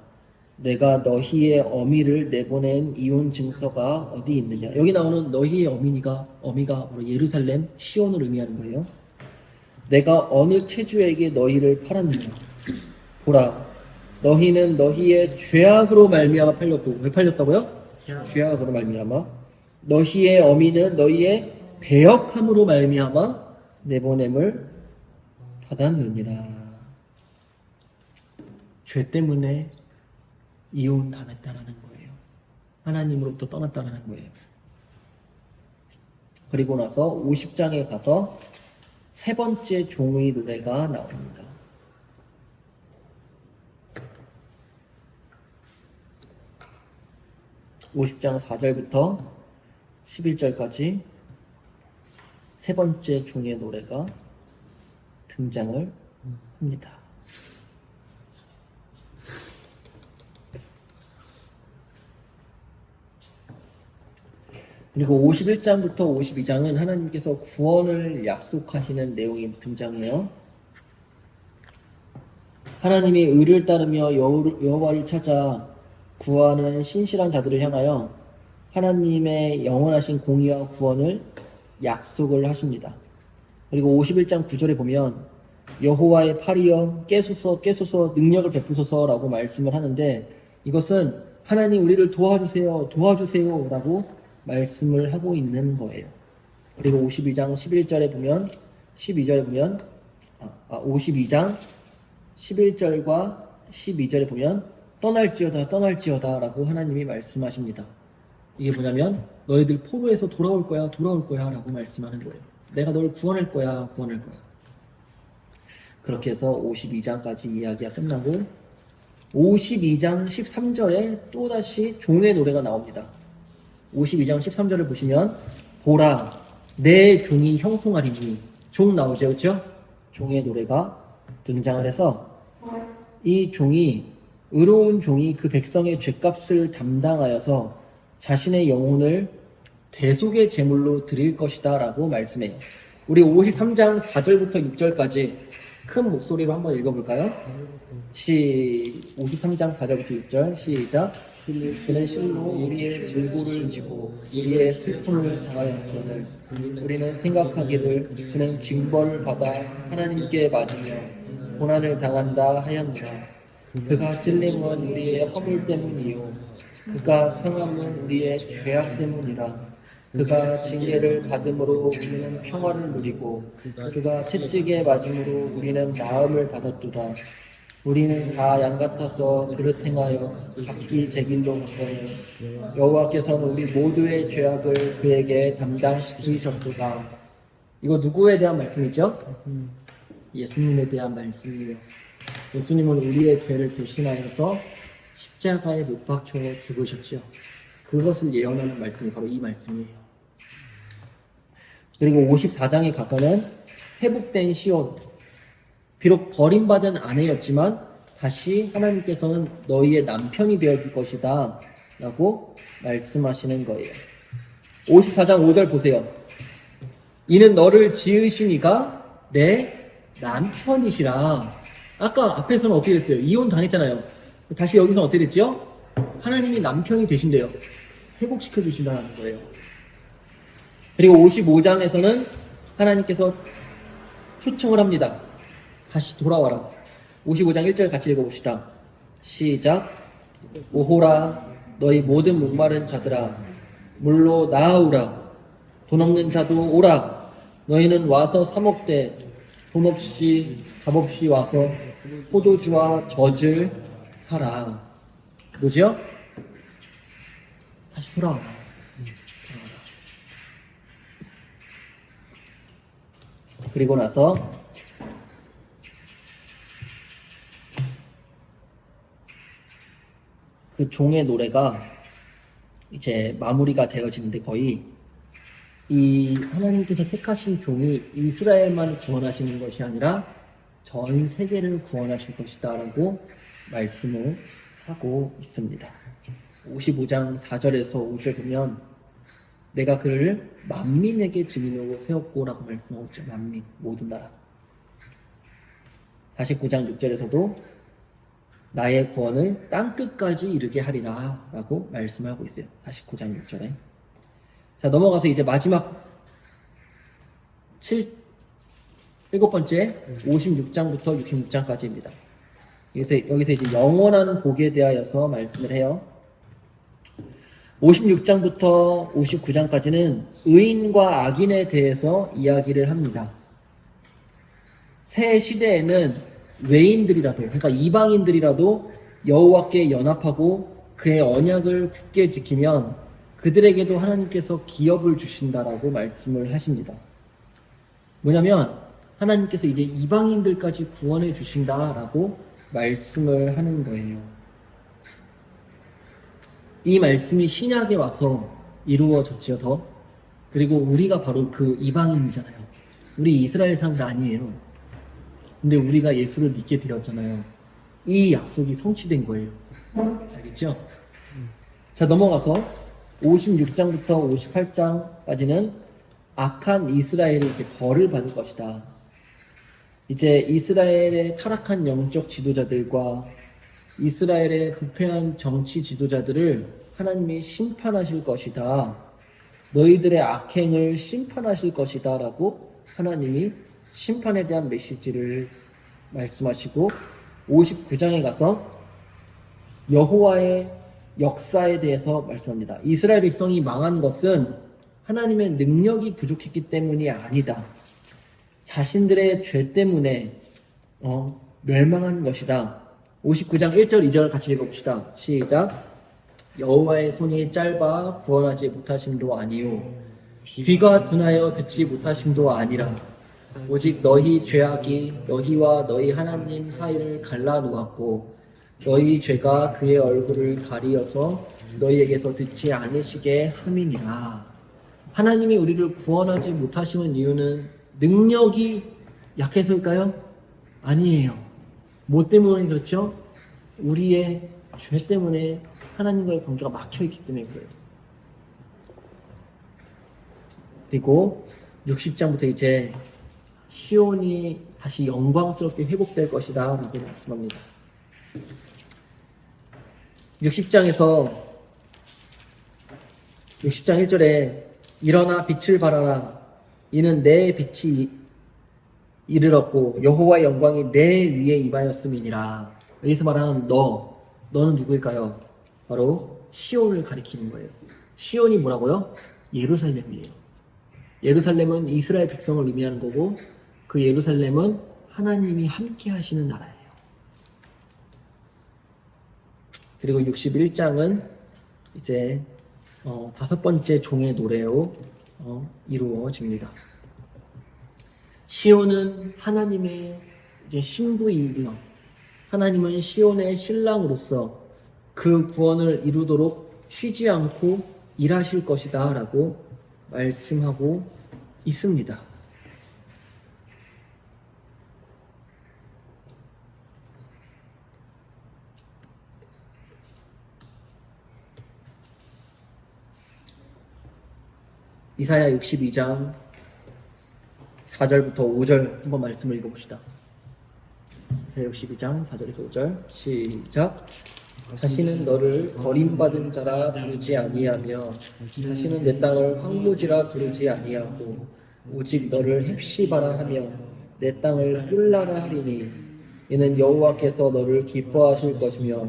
내가 너희의 어미를 내보낸 이혼 증서가 어디 있느냐. 여기 나오는 너희의 어미가 바로 예루살렘 시온을 의미하는 거예요. 내가 어느 체주에게 너희를 팔았느냐. 보라, 너희는 너희의 죄악으로 말미암아 팔렸고. 왜 팔렸다고요? 죄악으로 말미암아. 너희의 어미는 너희의 배역함으로 말미암아 내보냄을 받았느니라. 죄 때문에 이혼당했다라는 거예요. 하나님으로부터 떠났다라는 거예요. 그리고 나서 50장에 가서 세 번째 종의 노래가 나옵니다. (50장) 4절부터 11절까지 세 번째 종의 노래가 등장을 합니다. 그리고 51장부터 52장은 하나님께서 구원을 약속하시는 내용이 등장해요. 하나님이 의를 따르며 여호와를 찾아 구하는 신실한 자들을 향하여 하나님의 영원하신 공의와 구원을 약속을 하십니다. 그리고 51장 9절에 보면 여호와의 팔이여 깨소서 깨소서 능력을 베푸소서라고 말씀을 하는데, 이것은 하나님 우리를 도와주세요 도와주세요 라고 말씀을 하고 있는 거예요. 그리고 52장 11절에 보면 52장 11절과 12절에 보면 떠날지어다 떠날지어다 라고 하나님이 말씀하십니다. 이게 뭐냐면 너희들 포로에서 돌아올 거야 라고 말씀하는 거예요. 내가 너를 구원할 거야. 그렇게 해서 52장까지 이야기가 끝나고 52장 13절에 또다시 종의 노래가 나옵니다. 52장 13절을 보시면 보라 내 종이 형통하리니, 종 나오죠, 그렇죠? 종의 노래가 등장을 해서 이 종이, 의로운 종이 그 백성의 죄값을 담당하여서 자신의 영혼을 대속의 제물로 드릴 것이다 라고 말씀해요. 우리 53장 4절부터 6절까지 큰 목소리로 한번 읽어볼까요? 53장 4절부터 6절 시작. 그는 실로 우리의 질고를 지고 우리의 슬픔을 당하였으니 우리는 생각하기를 그는 징벌을 받아 하나님께 맞으며 고난을 당한다 하였노라. 그가 찔림은 우리의 허물 때문이요 그가 상함은 우리의 죄악 때문이라. 그가 징계를 받음으로 우리는 평화를 누리고 그가 채찍에 맞음으로 우리는 나음을 받았도다. 우리는 다 양 같아서 그릇 행하여 각기 제 길로 갔더니 여호와께서는 우리 모두의 죄악을 그에게 담당시키셨도다. 이거 누구에 대한 말씀이죠? 예수님에 대한 말씀이에요. 예수님은 우리의 죄를 대신하여서 십자가에 못 박혀 죽으셨죠. 그것을 예언하는 말씀이 바로 이 말씀이에요. 그리고 54장에 가서는 회복된 시온, 비록 버림받은 아내였지만 다시 하나님께서는 너희의 남편이 되어줄 것이다 라고 말씀하시는 거예요. 54장 5절 보세요. 이는 너를 지으신 이가 내 남편이시라. 아까 앞에서는 어떻게 됐어요? 이혼 당했잖아요. 다시 여기서 어떻게 됐죠? 하나님이 남편이 되신대요. 회복시켜 주신다는 거예요. 그리고 55장에서는 하나님께서 초청을 합니다. 다시 돌아와라. 55장 1절 같이 읽어봅시다. 시작. 오호라 너희 모든 목마른 자들아 물로 나아오라. 돈 없는 자도 오라. 너희는 와서 사 먹되 돈 없이 값 없이 와서 포도주와 젖을 사라. 뭐죠? 다시 돌아와라. 그리고 나서 그 종의 노래가 이제 마무리가 되어지는데 거의 이 하나님께서 택하신 종이 이스라엘만 구원하시는 것이 아니라 전 세계를 구원하실 것이다 라고 말씀을 하고 있습니다. 55장 4절에서 5절 보면 내가 그를 만민에게 증인으로 세웠고 라고 말씀하고 있죠. 만민, 모든 나라. 49장 6절에서도 나의 구원을 땅끝까지 이르게 하리라 라고 말씀하고 있어요. 49장 6절에. 자, 넘어가서 이제 마지막 7번째 56장부터 66장까지입니다. 여기서 이제 영원한 복에 대하여서 말씀을 해요. 56장부터 59장까지는 의인과 악인에 대해서 이야기를 합니다. 새 시대에는 외인들이라도, 그러니까 이방인들이라도 여호와께 연합하고 그의 언약을 굳게 지키면 그들에게도 하나님께서 기업을 주신다라고 말씀을 하십니다. 뭐냐면 하나님께서 이제 이방인들까지 구원해 주신다라고 말씀을 하는 거예요. 이 말씀이 신약에 와서 이루어졌지요, 더. 그리고 우리가 바로 그 이방인이잖아요. 우리 이스라엘 사람들 아니에요. 근데 우리가 예수를 믿게 되었잖아요. 이 약속이 성취된 거예요. 알겠죠? 자, 넘어가서 56장부터 58장까지는 악한 이스라엘이 이제 벌을 받을 것이다. 이제 이스라엘의 타락한 영적 지도자들과 이스라엘의 부패한 정치 지도자들을 하나님이 심판하실 것이다. 너희들의 악행을 심판하실 것이다 라고 하나님이 심판에 대한 메시지를 말씀하시고 59장에 가서 여호와의 역사에 대해서 말씀합니다. 이스라엘 백성이 망한 것은 하나님의 능력이 부족했기 때문이 아니다. 자신들의 죄 때문에 멸망한 것이다. 59장 1절 2절 같이 읽어봅시다. 시작. 여호와의 손이 짧아 구원하지 못하심도 아니요 귀가 둔하여 듣지 못하심도 아니라 오직 너희 죄악이 너희와 너희 하나님 사이를 갈라놓았고 너희 죄가 그의 얼굴을 가리어서 너희에게서 듣지 않으시게 함이니라. 하나님이 우리를 구원하지 못하시는 이유는 능력이 약해서일까요? 아니에요. 뭐 때문에 그렇죠? 우리의 죄 때문에 하나님과의 관계가 막혀있기 때문에 그래요. 그리고 60장부터 이제 시온이 다시 영광스럽게 회복될 것이다 라고 말씀합니다. 60장 1절에 일어나 빛을 발하라 이는 내 빛이 이르렀고 여호와의 영광이 내 위에 임하였음이니라. 여기서 말하는 너는 누구일까요? 바로 시온을 가리키는 거예요. 시온이 뭐라고요? 예루살렘이에요. 예루살렘은 이스라엘 백성을 의미하는 거고 그 예루살렘은 하나님이 함께 하시는 나라예요. 그리고 61장은 이제 5번째 종의 노래로 이루어집니다. 시온은 하나님의 이제 신부이며 하나님은 시온의 신랑으로서 그 구원을 이루도록 쉬지 않고 일하실 것이다 라고 말씀하고 있습니다. 이사야 62장 4절부터 5절 한번 말씀을 읽어봅시다. 이사야 62장 4절에서 5절 시작. 다시는 너를 버림받은 자라 부르지 아니하며 다시는 내 땅을 황무지라 부르지 아니하고 오직 너를 헵시바라 하며 내 땅을 끌라라 하리니 이는 여호와께서 너를 기뻐하실 것이며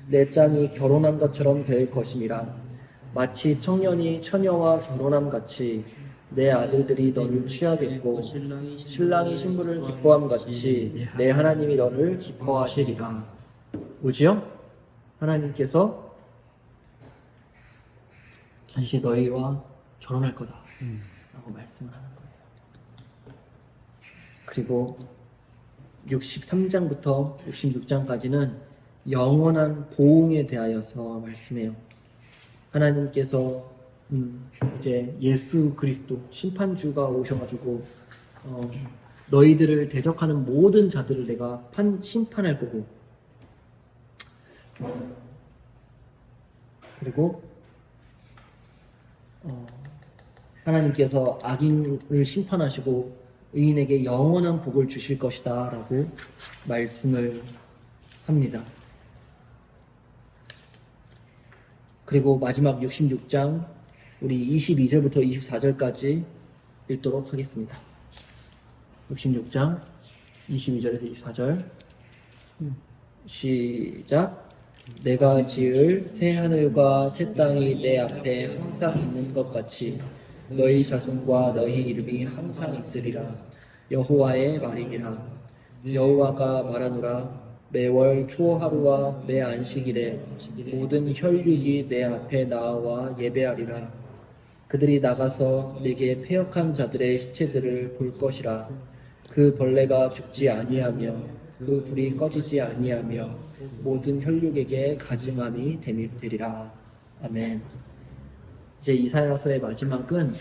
내 땅이 결혼한 것처럼 될 것임이라. 마치 청년이 처녀와 결혼함 같이 내 아들들이 너를 취하겠고 신랑이 신부를 기뻐함 같이 내 하나님이 너를 기뻐하시리라. 뭐지요? 하나님께서 다시 너희와 결혼할 거다 라고 말씀을 하는 거예요. 그리고 63장부터 66장까지는 영원한 보응에 대하여서 말씀해요. 하나님께서 이제 예수 그리스도 심판주가 오셔가지고 너희들을 대적하는 모든 자들을 내가 심판할 거고 그리고 하나님께서 악인을 심판하시고 의인에게 영원한 복을 주실 것이다 라고 말씀을 합니다. 그리고 마지막 66장 우리 22절부터 24절까지 읽도록 하겠습니다. 66장 22절에서 24절 시작. 내가 지을 새 하늘과 새 땅이 내 앞에 항상 있는 것 같이 너희 자손과 너희 이름이 항상 있으리라. 여호와의 말이니라. 여호와가 말하노라. 매월 초하루와 매 안식일에 모든 혈육이 내 앞에 나와 예배하리라. 그들이 나가서 내게 패역한 자들의 시체들을 볼 것이라. 그 벌레가 죽지 아니하며 그 불이 꺼지지 아니하며 모든 혈육에게 가증함이 되리라. 아멘. 이제 이사야서의 마지막은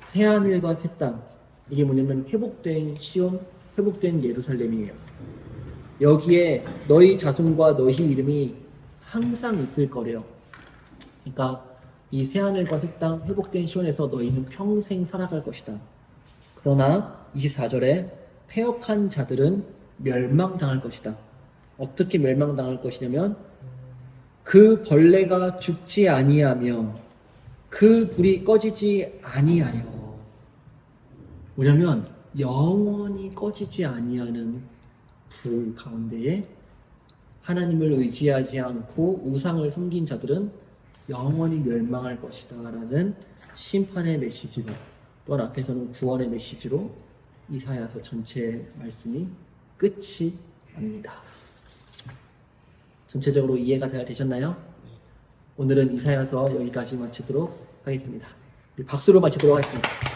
새하늘과 새 땅, 이게 뭐냐면 회복된 시온, 회복된 예루살렘이에요. 여기에 너희 자손과 너희 이름이 항상 있을 거래요. 그러니까 이 새하늘과 새 땅 회복된 시온에서 너희는 평생 살아갈 것이다. 그러나 24절에 패역한 자들은 멸망당할 것이다. 어떻게 멸망당할 것이냐면 그 벌레가 죽지 아니하며 그 불이 꺼지지 아니하여. 뭐냐면 영원히 꺼지지 아니하는 불 가운데에 하나님을 의지하지 않고 우상을 섬긴 자들은 영원히 멸망할 것이다 라는 심판의 메시지로, 또한 앞에서는 구원의 메시지로 이사야서 전체 말씀이 끝이 납니다. 전체적으로 이해가 잘 되셨나요? 오늘은 이사야서 여기까지 마치도록 하겠습니다. 우리 박수로 마치도록 하겠습니다.